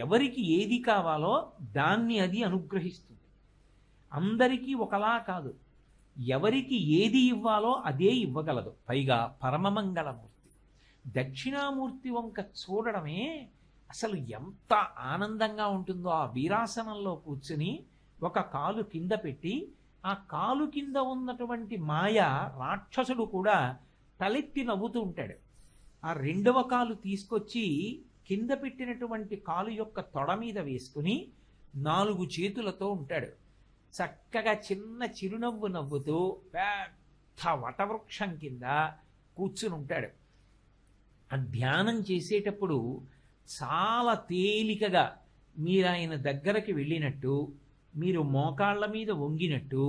ఎవరికి ఏది కావాలో దాన్ని అది అనుగ్రహిస్తుంది. అందరికీ ఒకలా కాదు, ఎవరికి ఏది ఇవ్వాలో అదే ఇవ్వగలదు. పైగా పరమమంగళమూర్తి. దక్షిణామూర్తి వంక చూడడమే అసలు ఎంత ఆనందంగా ఉంటుందో. ఆ వీరాసనంలో కూర్చుని ఒక కాలు కింద పెట్టి, ఆ కాలు కింద ఉన్నటువంటి మాయ రాక్షసుడు కూడా తలెత్తి నవ్వుతూ ఉంటాడు. ఆ 2వ కాలు తీసుకొచ్చి కింద పెట్టినటువంటి కాలు యొక్క తొడ మీద వేసుకుని 4 చేతులతో ఉంటాడు. చక్కగా చిన్న చిరునవ్వు నవ్వుతూ పెద్ద వటవృక్షం కింద కూర్చుని ఉంటాడు. ఆ ధ్యానం చేసేటప్పుడు చాలా తేలికగా మీరు ఆయన దగ్గరికి వెళ్ళినట్టు, మీరు మోకాళ్ళ మీద వంగినట్టు,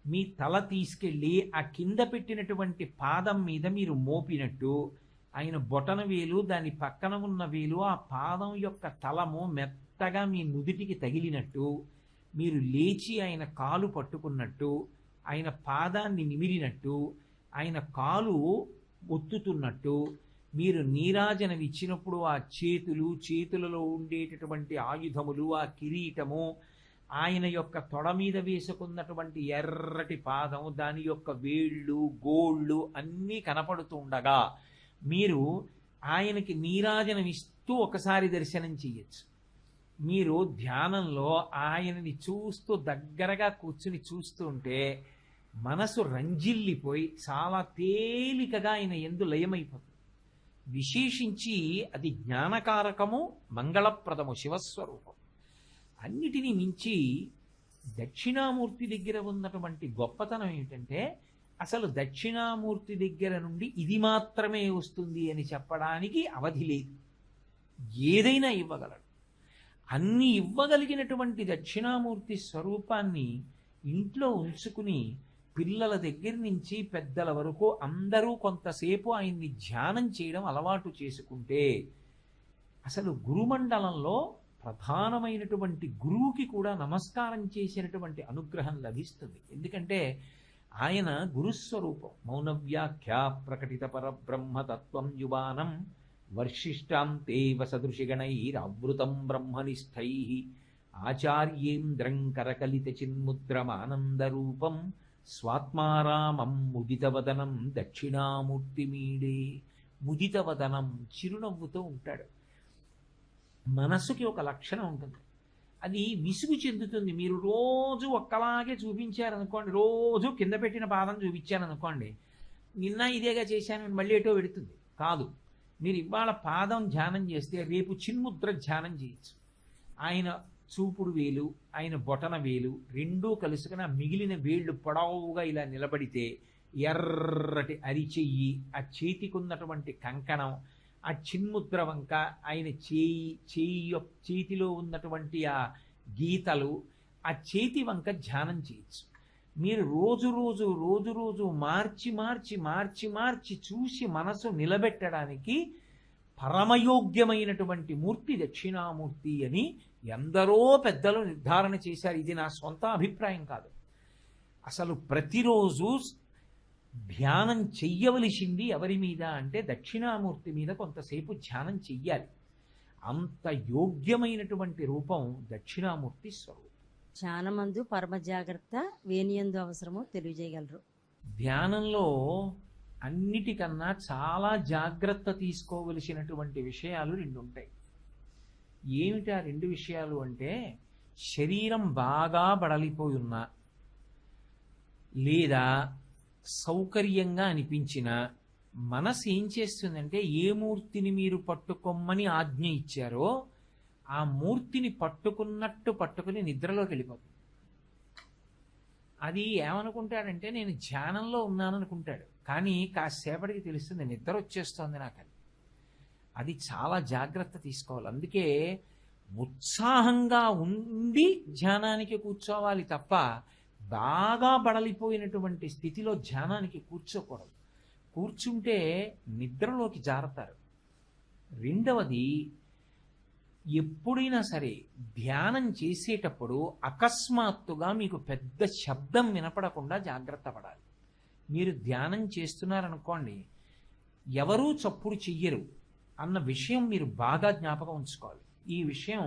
మీ తల తీసుకెళ్ళి ఆ కింద పెట్టినటువంటి పాదం మీద మీరు మోపినట్టు, ఆయన బొటన వేలు దాని పక్కన ఉన్న వేలు ఆ పాదం యొక్క తలము మెత్తగా మీ నుదిటికి తగిలినట్టు, మీరు లేచి ఆయన కాలు పట్టుకున్నట్టు, ఆయన పాదాన్ని నిమిరినట్టు, ఆయన కాలు ఒత్తుతున్నట్టు, మీరు నీరాజనం ఇచ్చినప్పుడు ఆ చేతులలో ఉండేటటువంటి ఆయుధములు, ఆ కిరీటము, ఆయన యొక్క తొడ మీద వేసుకున్నటువంటి ఎర్రటి పాదం, దాని యొక్క వేళ్ళు, గోళ్ళు అన్నీ కనపడుతూ ఉండగా మీరు ఆయనకి నీరాజనం ఇస్తూ ఒకసారి దర్శనం చెయ్యొచ్చు. మీరు ధ్యానంలో ఆయనని చూస్తూ దగ్గరగా కూర్చుని చూస్తుంటే మనసు రంజిల్లిపోయి చాలా తేలికగా ఆయన యందు లయమైపోతుంది. విశేషించి అది జ్ఞానకారకము, మంగళప్రదము, శివస్వరూపం. అన్నిటినీ మించి దక్షిణామూర్తి దగ్గర ఉన్నటువంటి గొప్పతనం ఏమిటంటే, అసలు దక్షిణామూర్తి దగ్గర నుండి ఇది మాత్రమే వస్తుంది అని చెప్పడానికి అవధి లేదు. ఏదైనా ఇవ్వగలడు. అన్ని ఇవ్వగలిగినటువంటి దక్షిణామూర్తి స్వరూపాన్ని ఇంట్లో ఉంచుకుని పిల్లల దగ్గర నుంచి పెద్దల వరకు అందరూ కొంతసేపు ఆయన్ని ధ్యానం చేయడం అలవాటు చేసుకుంటే అసలు గురుమండలంలో ప్రధానమైనటువంటి గురువుకి కూడా నమస్కారం చేసినటువంటి అనుగ్రహం లభిస్తుంది. ఎందుకంటే ఆయన గురుస్వరూపం. మౌనవ్యాఖ్యా ప్రకటిత పరబ్రహ్మతత్వం యువానం వర్షిష్టాం తే వసదృషిగణైరావృతం బ్రహ్మనిష్టై ఆచార్యేంద్రం కరకలిత చిన్ముద్రమానందరూపం స్వాత్మారామం ముదితవదనం దక్షిణామూర్తిమీడే. ముదితవదనం, చిరునవ్వుతో ఉంటాడు. మనసుకి ఒక లక్షణం ఉంటుంది, అది విసుగు చెందుతుంది. మీరు రోజు ఒక్కలాగే చూపించారనుకోండి, రోజు కింద పెట్టిన పాదం చూపించారనుకోండి, నిన్న ఇదేగా చేశాను మళ్ళీ ఏటో పెడుతుంది. కాదు, మీరు ఇవాళ పాదం ధ్యానం చేస్తే రేపు చిన్ముద్ర ధ్యానం చేయొచ్చు. ఆయన చూపుడు వేలు, ఆయన బొటన వేలు రెండూ కలుసుకుని ఆ మిగిలిన వేళ్ళు పొడవుగా ఇలా నిలబడితే ఎర్రటి అరిచెయ్యి, ఆ చేతికున్నటువంటి కంకణం, ఆ చిన్ముద్ర వంక, ఆయన చేతిలో ఉన్నటువంటి ఆ గీతలు, ఆ చేతి వంక ధ్యానం చేయొచ్చు. మీరు రోజు మార్చి చూసి మనసు నిలబెట్టడానికి పరమయోగ్యమైనటువంటి మూర్తి దక్షిణామూర్తి అని ఎందరో పెద్దలు నిర్ధారణ చేశారు. ఇది నా సొంత అభిప్రాయం కాదు. అసలు ప్రతిరోజు ధ్యానం చెయ్యవలసింది ఎవరి మీద అంటే దక్షిణామూర్తి మీద కొంతసేపు ధ్యానం చెయ్యాలి. అంత యోగ్యమైనటువంటి రూపం దక్షిణామూర్తి స్వరూపం. ధ్యానమందు పరమ జాగ్రత్త వేనియందు అవసరమో తెలియజేయగలరు. ధ్యానంలో అన్నిటికన్నా చాలా జాగ్రత్త తీసుకోవలసినటువంటి విషయాలు రెండు ఉంటాయి. ఏమిటి ఆ రెండు విషయాలు అంటే, శరీరం బాగా బడలిపోయి ఉన్నా లేదా సౌకర్యంగా అనిపించినా మనసు ఏం చేస్తుందంటే, ఏ మూర్తిని మీరు పట్టుకోమని ఆజ్ఞ ఇచ్చారో ఆ మూర్తిని పట్టుకున్నట్టు పట్టుకుని నిద్రలోకి వెళ్ళిపోతుంది. అది ఏమనుకుంటాడంటే, నేను ధ్యానంలో ఉన్నాను అనుకుంటాడు, కానీ కాసేపటికి తెలుస్తుంది నిద్ర వచ్చేస్తోంది నాకు. అది చాలా జాగ్రత్త తీసుకోవాలి. అందుకే ఉత్సాహంగా ఉండి ధ్యానానికి కూర్చోవాలి తప్ప బాగా బడలిపోయినటువంటి స్థితిలో ధ్యానానికి కూర్చోకూడదు. కూర్చుంటే నిద్రలోకి జారతారు. రెండవది, ఎప్పుడైనా సరే ధ్యానం చేసేటప్పుడు అకస్మాత్తుగా మీకు పెద్ద శబ్దం వినపడకుండా జాగ్రత్త పడాలి. మీరు ధ్యానం చేస్తున్నారనుకోండి, ఎవరూ చప్పుడు చెయ్యరు అన్న విషయం మీరు బాగా జ్ఞాపకం ఉంచుకోవాలి. ఈ విషయం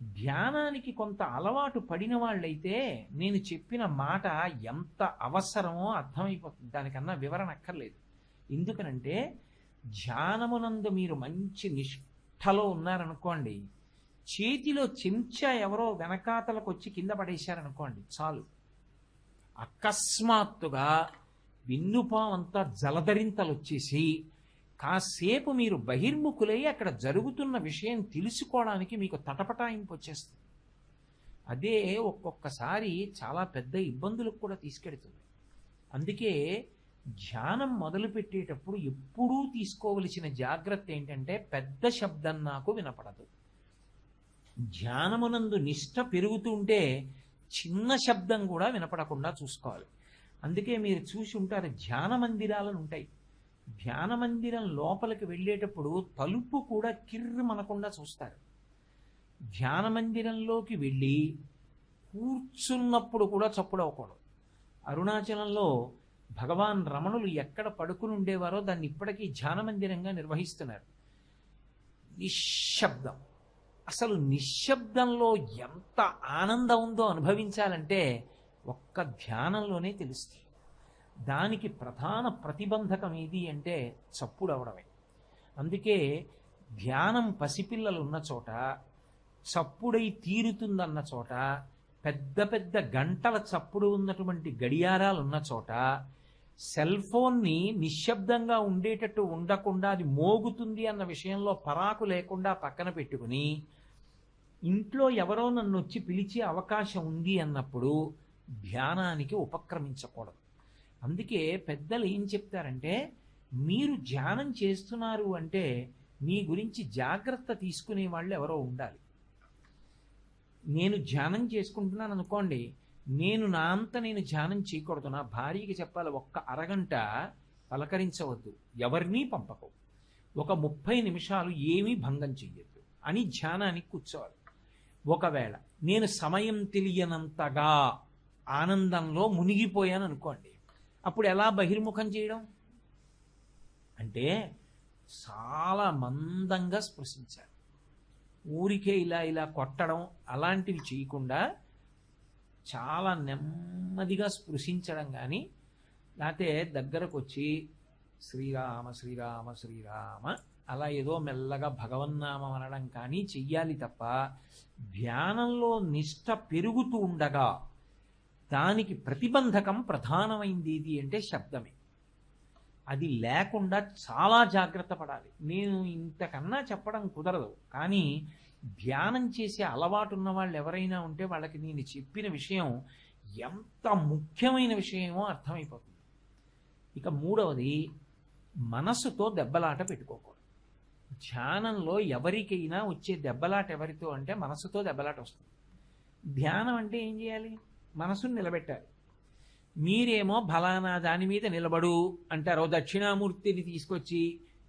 ధ్యానానికి కొంత అలవాటు పడిన వాళ్ళైతే నేను చెప్పిన మాట ఎంత అవసరమో అర్థమైపోతుంది, దానికన్నా వివరణ అక్కర్లేదు. ఎందుకనంటే ధ్యానమునందు మీరు మంచి నిష్ఠలో ఉన్నారనుకోండి, చేతిలో చెంచా ఎవరో వెనకాతలకు వచ్చి కింద పడేశారనుకోండి చాలు, అకస్మాత్తుగా వెన్నుపావంతా జలధరింతలు వచ్చేసి కాసేపు మీరు బహిర్ముఖులై అక్కడ జరుగుతున్న విషయం తెలుసుకోవడానికి మీకు తటపటాయింపు వచ్చేస్తుంది. అదే ఒక్కొక్కసారి చాలా పెద్ద ఇబ్బందులకు కూడా తీసుకెడుతుంది. అందుకే ధ్యానం మొదలు పెట్టేటప్పుడు ఎప్పుడూ తీసుకోవలసిన జాగ్రత్త ఏంటంటే, పెద్ద శబ్దం నాకు వినపడదు. ధ్యానమునందు నిష్ఠ పెరుగుతుంటే చిన్న శబ్దం కూడా వినపడకుండా చూసుకోవాలి. అందుకే మీరు చూసి ఉంటారు, ధ్యాన మందిరాలను ఉంటాయి. ధ్యాన మందిరం లోపలికి వెళ్ళేటప్పుడు తలుపు కూడా కిర్రు మనకుండా చూస్తారు. ధ్యాన మందిరంలోకి వెళ్ళి కూర్చున్నప్పుడు కూడా చప్పుడు అవ్వకూడదు. అరుణాచలంలో భగవాన్ రమణులు ఎక్కడ పడుకుని ఉండేవారో దాన్ని ఇప్పటికీ ధ్యాన మందిరంగా నిర్వహిస్తున్నారు. నిశ్శబ్దం. అసలు నిశ్శబ్దంలో ఎంత ఆనందం ఉందో అనుభవించాలంటే ఒక్క ధ్యానంలోనే తెలుస్తుంది. దానికి ప్రధాన ప్రతిబంధకం ఏది అంటే చప్పుడు అవడమే. అందుకే ధ్యానం పసిపిల్లలు ఉన్న చోట, చప్పుడై తీరుతుందన్న చోట, పెద్ద పెద్ద గంటల చప్పుడు ఉన్నటువంటి గడియారాలు ఉన్న చోట సెల్ ఫోన్ని నిశ్శబ్దంగా ఉండేటట్టు ఉండకుండా అది మోగుతుంది అన్న విషయంలో పరాకు లేకుండా పక్కన పెట్టుకుని, ఇంట్లో ఎవరో నన్ను వచ్చి పిలిచే అవకాశం ఉంది అన్నప్పుడు ధ్యానానికి ఉపక్రమించకూడదు. అందుకే పెద్దలు ఏం చెప్తారంటే, మీరు ధ్యానం చేస్తున్నారు అంటే మీ గురించి జాగ్రత్త తీసుకునే వాళ్ళు ఎవరో ఉండాలి. నేను ధ్యానం చేసుకుంటున్నాను అనుకోండి, నేను నా అంత నేను ధ్యానం చేయకూడదు. నా భార్యకి చెప్పాలి, ఒక్క అరగంట పలకరించవద్దు, ఎవరినీ పంపకు, ఒక 30 నిమిషాలు ఏమీ భంగం చెయ్యొద్దు అని ధ్యానానికి కూర్చోవాలి. ఒకవేళ నేను సమయం తెలియనంతగా ఆనందంలో మునిగిపోయాను అనుకోండి, అప్పుడు ఎలా బహిర్ముఖం చేయడం అంటే చాలా మందంగా స్పృశించాలి. ఊరికే ఇలా ఇలా కొట్టడం అలాంటివి చేయకుండా చాలా నెమ్మదిగా స్పృశించడం కానీ, లేకపోతే దగ్గరకు వచ్చి శ్రీరామ శ్రీరామ శ్రీరామ అలా ఏదో మెల్లగా భగవన్నామం అనడం కానీ చెయ్యాలి తప్ప, ధ్యానంలో నిష్ఠ పెరుగుతూ ఉండగా దానికి ప్రతిబంధకం ప్రధానమైంది ఏది అంటే శబ్దమే. అది లేకుండా చాలా జాగ్రత్త పడాలి. నేను ఇంతకన్నా చెప్పడం కుదరదు, కానీ ధ్యానం చేసే అలవాటు ఉన్న వాళ్ళు ఎవరైనా ఉంటే వాళ్ళకి నేను చెప్పిన విషయం ఎంత ముఖ్యమైన విషయమో అర్థమైపోతుంది. ఇక మూడవది, మనసుతో దెబ్బలాట పెట్టుకోకూడదు. ధ్యానంలో ఎవరికైనా వచ్చే దెబ్బలాట ఎవరితో అంటే మనసుతో దెబ్బలాట వస్తుంది. ధ్యానం అంటే ఏం చేయాలి? మనసును నిలబెట్టాలి. మీరేమో ఫలానా దాని మీద నిలబడు అంటారు. దక్షిణామూర్తిని తీసుకొచ్చి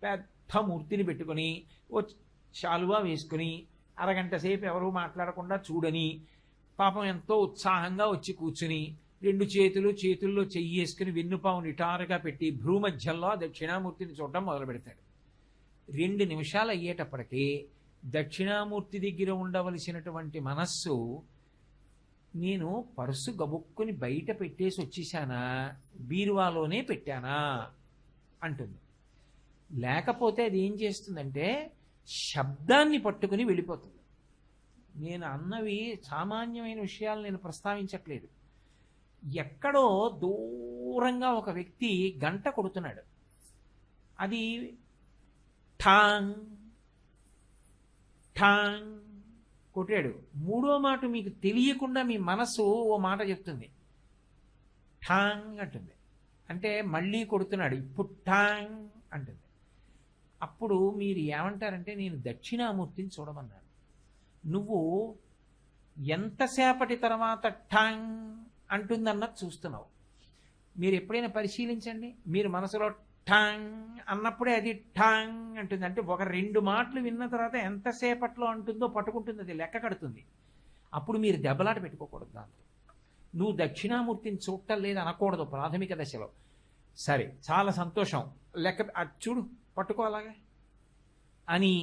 పెద్ద మూర్తిని పెట్టుకొని ఓ శాలువా వేసుకుని అరగంట సేపు ఎవరు మాట్లాడకుండా చూడని పాపం ఎంతో ఉత్సాహంగా వచ్చి కూర్చుని 2 చేతుల్లో చెయ్యి వేసుకుని వెన్నుపాము నిటారుగా పెట్టి భ్రూమధ్యంలో దక్షిణామూర్తిని చూడటం మొదలు పెడతాడు. 2 నిమిషాలు అయ్యేటప్పటికీ దక్షిణామూర్తి దగ్గర ఉండవలసినటువంటి మనస్సు, నేను పర్సు గబుక్కుని బయట పెట్టేసి వచ్చేసానా, బీరువాలోనే పెట్టానా అంటుంది. లేకపోతే అది ఏం చేస్తుందంటే శబ్దాన్ని పట్టుకుని వెళ్ళిపోతుంది. నేను అన్నవి సామాన్యమైన విషయాలు నేను ప్రస్తావించట్లేదు. ఎక్కడో దూరంగా ఒక వ్యక్తి గంట కొడుతున్నాడు. అది ఠాంగ్ ఠాంగ్ కొట్టాడు. మూడో మాట మీకు తెలియకుండా మీ మనసు ఓ మాట చెప్తుంది, ఠాంగ్ అంటుంది. అంటే మళ్ళీ కొడుతున్నాడు, ఇప్పుడు ఠాంగ్ అంటుంది. అప్పుడు మీరు ఏమంటారంటే నేను దక్షిణామూర్తిని చూడమన్నాను. నువ్వు ఎంతసేపటి తర్వాత ఠాంగ్ అంటుందన్నది చూస్తున్నావు. మీరు ఎప్పుడైనా పరిశీలించండి, మీరు మనసులో ఠాంగ్ అన్నప్పుడే అది ఠాంగ్ అంటుంది. అంటే ఒక 2 మాటలు విన్న తర్వాత ఎంతసేపట్లో అంటుందో పట్టుకుంటుంది, అది లెక్క కడుతుంది. అప్పుడు మీరు దెబ్బలాట పెట్టుకోకూడదు దాంతో. నువ్వు దక్షిణామూర్తిని చూడటం లేదు అనకూడదు ప్రాథమిక దశలో. సరే చాలా సంతోషం, లెక్క అది చూడు పట్టుకో అలాగే అని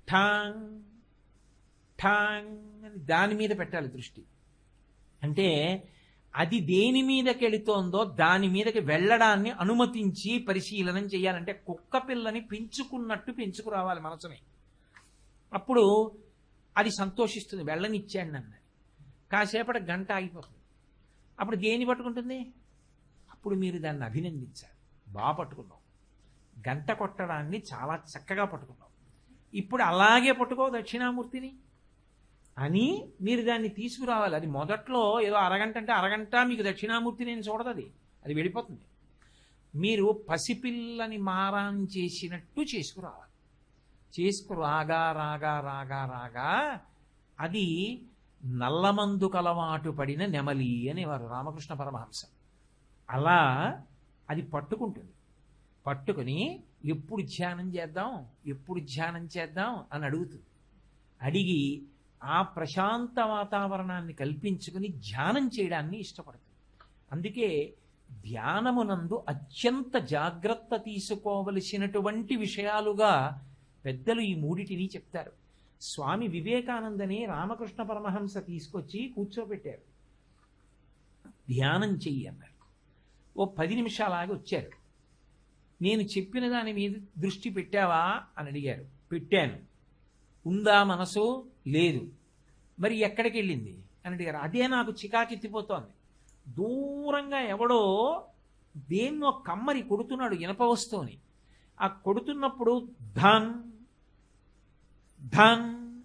ఠాంగ్ ఠాంగ్ అని దాని మీద పెట్టాలి దృష్టి. అంటే అది దేని మీదకి వెళుతోందో దాని మీదకి వెళ్ళడాన్ని అనుమతించి పరిశీలనం చేయాలంటే కుక్క పిల్లని పెంచుకున్నట్టు పెంచుకురావాలి మనసుని. అప్పుడు అది సంతోషిస్తుంది, వెళ్ళనిచ్చాడు నన్ను. కాసేపటి గంట ఆగిపోతుంది. అప్పుడు దేన్ని పట్టుకుంటుంది? అప్పుడు మీరు దాన్ని అభినందించాలి, బాగా పట్టుకున్నావు, గంట కొట్టడాన్ని చాలా చక్కగా పట్టుకున్నావు, ఇప్పుడు అలాగే పట్టుకో దక్షిణామూర్తిని అని మీరు దాన్ని తీసుకురావాలి. అది మొదట్లో ఏదో అరగంట అంటే అరగంట మీకు దక్షిణామూర్తి నేను చూడదు, అది వెళ్ళిపోతుంది. మీరు పసిపిల్లని మారాన్ చేసినట్టు చేసుకురావాలి. రాగా రాగా రాగా రాగా అది నల్లమందు కలవాటు పడిన నెమలి అనేవారు రామకృష్ణ పరమహంస. అలా అది పట్టుకుంటుంది. పట్టుకుని ఎప్పుడు ధ్యానం చేద్దాం ఎప్పుడు ధ్యానం చేద్దాం అని అడుగుతుంది. అడిగి ఆ ప్రశాంత వాతావరణాన్ని కల్పించుకుని ధ్యానం చేయడాన్ని ఇష్టపడుతుంది. అందుకే ధ్యానమునందు అత్యంత జాగ్రత్త తీసుకోవలసినటువంటి విషయాలుగా పెద్దలు ఈ మూడిటిని చెప్తారు. స్వామి వివేకానందని రామకృష్ణ పరమహంస తీసుకొచ్చి కూర్చోబెట్టారు. ధ్యానం చెయ్యి అన్నారు. ఓ 10 నిమిషాలాగి వచ్చారు. నేను చెప్పిన దాని మీద దృష్టి పెట్టావా అని అడిగారు. పెట్టాను. ఉందా మనసు? లేదు. మరి ఎక్కడికి వెళ్ళింది అని అడిగారు. అదే నాకు చికాకెత్తిపోతోంది. దూరంగా ఎవడో దేన్నో కమ్మరి కొడుతున్నాడు ఇనప వస్తువుని. ఆ కొడుతున్నప్పుడు ధన్ ధన్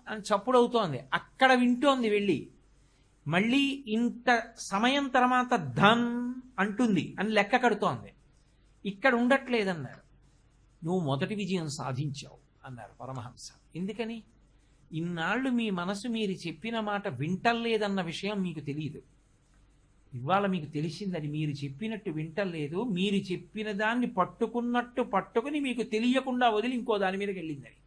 అని చప్పుడు అవుతోంది. అక్కడ వింటోంది వెళ్ళి. మళ్ళీ ఇంత సమయం తర్వాత ధన్ అంటుంది అని లెక్క కడుతోంది. ఇక్కడ ఉండట్లేదన్నారు. నువ్వు మొదటి విజయం సాధించావు అన్నారు పరమహంస. ఎందుకని? ఇన్నాళ్ళు మీ మనసు మీరు చెప్పిన మాట వింటలేదన్న విషయం మీకు తెలియదు. ఇవాళ మీకు తెలిసింది అది మీరు చెప్పినట్టు వింటలేదు. మీరు చెప్పిన దాన్ని పట్టుకున్నట్టు పట్టుకుని మీకు తెలియకుండా వదిలి ఇంకో దాని మీదకి వెళ్ళిందని.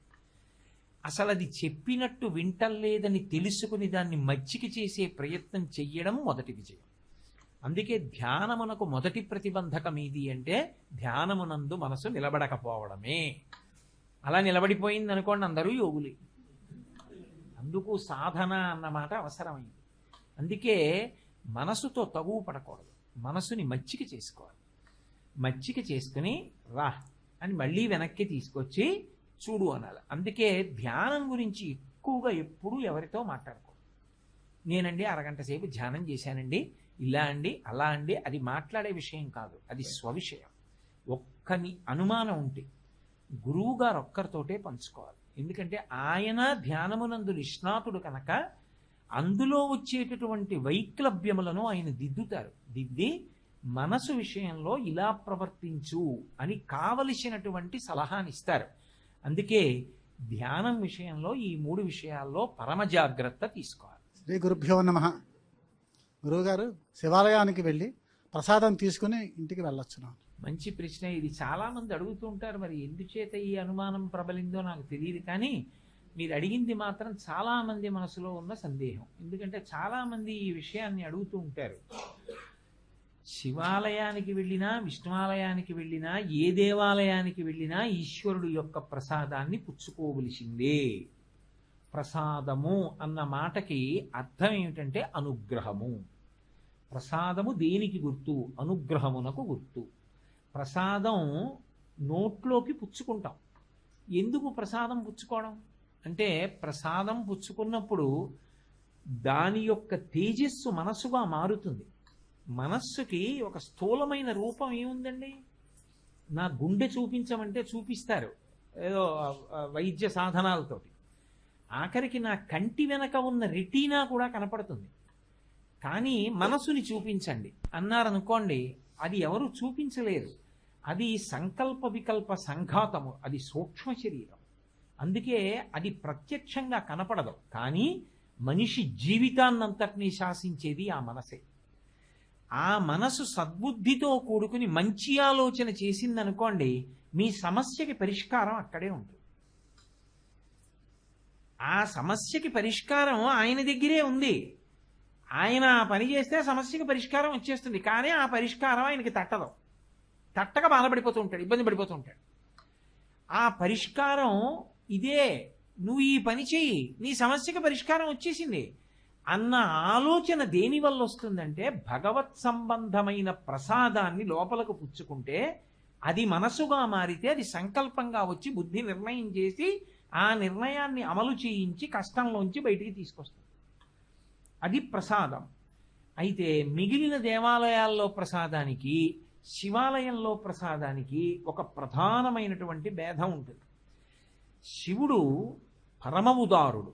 అసలు అది చెప్పినట్టు వింటలేదని తెలుసుకుని దాన్ని మచ్చిక చేసే ప్రయత్నం చెయ్యడం మొదటి విజయం. అందుకే ధ్యానమునకు మొదటి ప్రతిబంధకం ఏది అంటే ధ్యానమునందు మనసు నిలబడకపోవడమే. అలా నిలబడిపోయింది అనుకోండి అందరూ యోగులే. అందుకు సాధన అన్నమాట అవసరమైంది. అందుకే మనసుతో తగువు పడకూడదు, మనసుని మచ్చిక చేసుకోవాలి. మచ్చిక చేసుకుని రా అని మళ్ళీ వెనక్కి తీసుకొచ్చి చూడు అనాలి. అందుకే ధ్యానం గురించి ఎక్కువగా ఎప్పుడూ ఎవరితో మాట్లాడకూడదు. నేనండి అరగంట సేపు ధ్యానం చేశానండి, ఇలా అండి అలా అండి, అది మాట్లాడే విషయం కాదు, అది స్వవిషయం. ఒక్కని అనుమానం ఉంటే గురువు గారు ఒక్కరితోటే పంచుకోవాలి. ఎందుకంటే ఆయన ధ్యానమునందు నిష్ణాతుడు కనుక అందులో వచ్చేటటువంటి వైక్లభ్యములను ఆయన దిద్దుతారు. దిద్ది మనసు విషయంలో ఇలా ప్రవర్తించు అని కావలసినటువంటి సలహానిస్తారు. అందుకే ధ్యానం విషయంలో ఈ 3 విషయాల్లో పరమ జాగ్రత్త తీసుకోవాలి. శ్రీ గురుభ్యో నమః. గురువుగారు శివాలయానికి వెళ్ళి ప్రసాదం తీసుకుని ఇంటికి వెళ్ళొచ్చును. మంచి ప్రశ్న ఇది. చాలా మంది అడుగుతూ ఉంటారు. మరి ఎందుచేత ఈ అనుమానం ప్రబలిందో నాకు తెలియదు, కానీ మీరు అడిగింది మాత్రం చాలా మంది మనసులో ఉన్న సందేహం. ఎందుకంటే చాలా మంది ఈ విషయాన్ని అడుగుతూ ఉంటారు. శివాలయానికి వెళ్ళినా విష్ణువాలయానికి వెళ్ళినా ఏ దేవాలయానికి వెళ్ళినా ఈశ్వరుడు యొక్క ప్రసాదాన్ని పుచ్చుకోవలసిందే. ప్రసాదము అన్న మాటకి అర్థం ఏమిటంటే అనుగ్రహము. ప్రసాదము దేనికి గుర్తు? అనుగ్రహమునకు గుర్తు. ప్రసాదం నోట్లోకి పుచ్చుకుంటాం. ఎందుకు ప్రసాదం పుచ్చుకోవడం అంటే, ప్రసాదం పుచ్చుకున్నప్పుడు దాని యొక్క తేజస్సు మనస్సుగా మారుతుంది. మనస్సుకి ఒక స్థూలమైన రూపం ఏముందండి? నా గుండె చూపించమంటే చూపిస్తారు ఏదో వైద్య సాధనాలతోటి. ఆఖరికి నా కంటి వెనక ఉన్న రెటీనా కూడా కనపడుతుంది. కానీ మనసుని చూపించండి అన్నారనుకోండి, అది ఎవరు చూపించలేరు. అది సంకల్ప వికల్ప సంఘాతము, అది సూక్ష్మ శరీరం. అందుకే అది ప్రత్యక్షంగా కనపడదు. కానీ మనిషి జీవితాన్నంతటినీ శాసించేది ఆ మనసే. ఆ మనసు సద్బుద్ధితో కూడుకుని మంచి ఆలోచన చేసిందనుకోండి, మీ సమస్యకి పరిష్కారం అక్కడే ఉంటుంది. ఆ సమస్యకి పరిష్కారం ఆయన దగ్గరే ఉంది. ఆయన ఆ పని చేస్తే సమస్యకి పరిష్కారం వచ్చేస్తుంది. కానీ ఆ పరిష్కారం ఆయనకి తట్టదు. తట్టక బాధపడిపోతూ ఉంటాడు, ఇబ్బంది పడిపోతూ ఉంటాడు. ఆ పరిష్కారం ఇదే, నువ్వు ఈ పని చెయ్యి, నీ సమస్యకి పరిష్కారం వచ్చేసింది అన్న ఆలోచన దేని వల్ల వస్తుందంటే, భగవత్ సంబంధమైన ప్రసాదాన్ని లోపలకు పుచ్చుకుంటే అది మనసుగా మారితే అది సంకల్పంగా వచ్చి బుద్ధి నిర్ణయం చేసి ఆ నిర్ణయాన్ని అమలు చేయించి కష్టంలోంచి బయటికి తీసుకొస్తుంది. అది ప్రసాదం. అయితే మిగిలిన దేవాలయాల్లో ప్రసాదానికి, శివాలయంలో ప్రసాదానికి ఒక ప్రధానమైనటువంటి భేదం ఉంటుంది. శివుడు పరమ ఉదారుడు.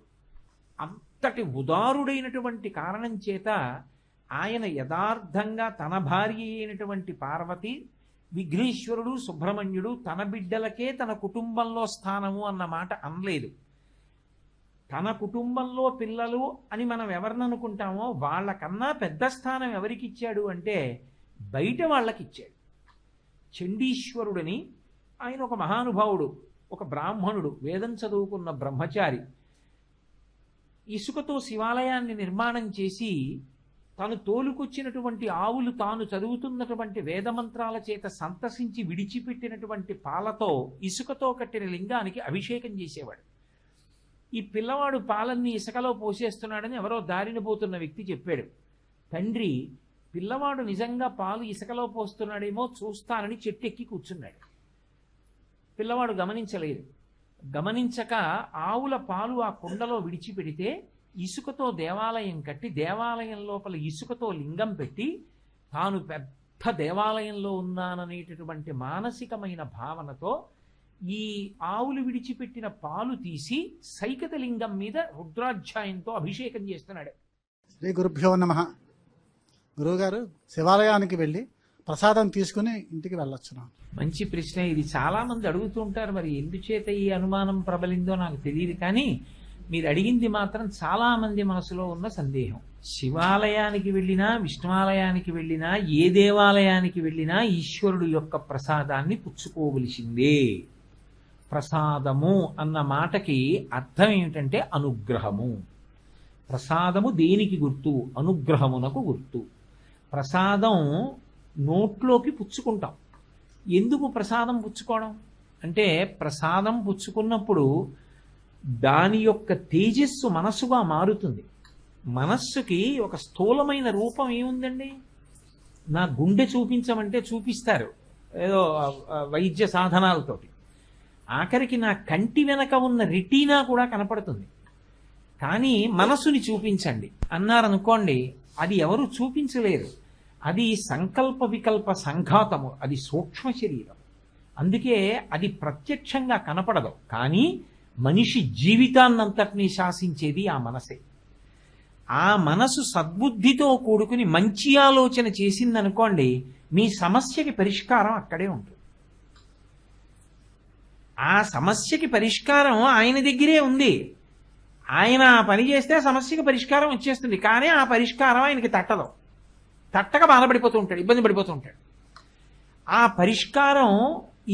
అంతటి ఉదారుడైనటువంటి కారణం చేత ఆయన యథార్థంగా తన భార్య అయినటువంటి పార్వతి, విఘ్నేశ్వరుడు, సుబ్రహ్మణ్యుడు తన బిడ్డలకే తన కుటుంబంలో స్థానము అన్న మాట అనలేదు. తన కుటుంబంలో పిల్లలు అని మనం ఎవరిని అనుకుంటామో వాళ్ళకన్నా పెద్ద స్థానం ఎవరికి ఇచ్చాడు అంటే బయట వాళ్ళకి ఇచ్చాడు. చండీశ్వరుడని ఆయన ఒక మహానుభావుడు, ఒక బ్రాహ్మణుడు, వేదం చదువుకున్న బ్రహ్మచారి. ఇసుకతో శివాలయాన్ని నిర్మాణం చేసి తను తోలుకొచ్చినటువంటి ఆవులు తాను చదువుతున్నటువంటి వేదమంత్రాల చేత సంతసించి విడిచిపెట్టినటువంటి పాలతో ఇసుకతో కట్టిన లింగానికి అభిషేకం చేసేవాడు. ఈ పిల్లవాడు పాలన్నీ ఇసుకలో పోసేస్తున్నాడని ఎవరో దారిన పోతున్న వ్యక్తి చెప్పాడు. తండ్రి పిల్లవాడు నిజంగా పాలు ఇసుకలో పోస్తున్నాడేమో చూస్తానని చెట్టెక్కి కూర్చున్నాడు. పిల్లవాడు గమనించలేదు. గమనించక ఆవుల పాలు ఆ కుండలో విడిచిపెడితే ఇసుకతో దేవాలయం కట్టి దేవాలయం లోపల ఇసుకతో లింగం పెట్టి తాను పెద్ద దేవాలయంలో ఉన్నాననేటటువంటి మానసికమైన భావనతో ఈ ఆవులు విడిచిపెట్టిన పాలు తీసి సైకత లింగం మీద రుద్రాధ్యాయంతో అభిషేకం చేస్తున్నాడు. శ్రీ గురుభ్యో నమః. గురువుగారు శివాలయానికి వెళ్ళి ప్రసాదం తీసుకుని ఇంటికి వెళ్ళొచ్చును. మంచి ప్రశ్న. ఇది చాలా మంది అడుగుతూ ఉంటారు. మరి ఎందుచేత ఈ అనుమానం ప్రబలిందో నాకు తెలియదు, కానీ మీరు అడిగింది మాత్రం చాలా మంది మనసులో ఉన్న సందేహం. శివాలయానికి వెళ్ళినా, విష్ణువాలయానికి వెళ్ళినా, ఏ దేవాలయానికి వెళ్ళినా ఈశ్వరుడు యొక్క ప్రసాదాన్ని పుచ్చుకోవలసిందే. ప్రసాదము అన్న మాటకి అర్థం ఏమిటంటే అనుగ్రహము. ప్రసాదము దేనికి గుర్తు? అనుగ్రహమునకు గుర్తు. ప్రసాదం నోట్లోకి పుచ్చుకుంటాం. ఎందుకు ప్రసాదం పుచ్చుకోవడం అంటే, ప్రసాదం పుచ్చుకున్నప్పుడు దాని యొక్క తేజస్సు మనస్సుగా మారుతుంది. మనస్సుకి ఒక స్థూలమైన రూపం ఏముందండి? నా గుండె చూపించమంటే చూపిస్తారు ఏదో వైద్య సాధనాలతోటి. ఆఖరికి నా కంటి వెనక ఉన్న రెటీనా కూడా కనపడుతుంది. కానీ మనసుని చూపించండి అన్నారనుకోండి, అది ఎవరు చూపించలేరు. అది సంకల్ప వికల్ప సంఘాతము, అది సూక్ష్మ శరీరం. అందుకే అది ప్రత్యక్షంగా కనపడదు. కానీ మనిషి జీవితాన్నంతటినీ శాసించేది ఆ మనసే. ఆ మనసు సద్బుద్ధితో కూడుకుని మంచి ఆలోచన చేసిందనుకోండి, మీ సమస్యకి పరిష్కారం అక్కడే ఉంటుంది. ఆ సమస్యకి పరిష్కారం ఆయన దగ్గరే ఉంది. ఆయన ఆ పని చేస్తే సమస్యకి పరిష్కారం వచ్చేస్తుంది. కానీ ఆ పరిష్కారం ఆయనకి తట్టదు. తట్టక బాధపడిపోతూ ఉంటాడు, ఇబ్బంది పడిపోతూ ఉంటాడు. ఆ పరిష్కారం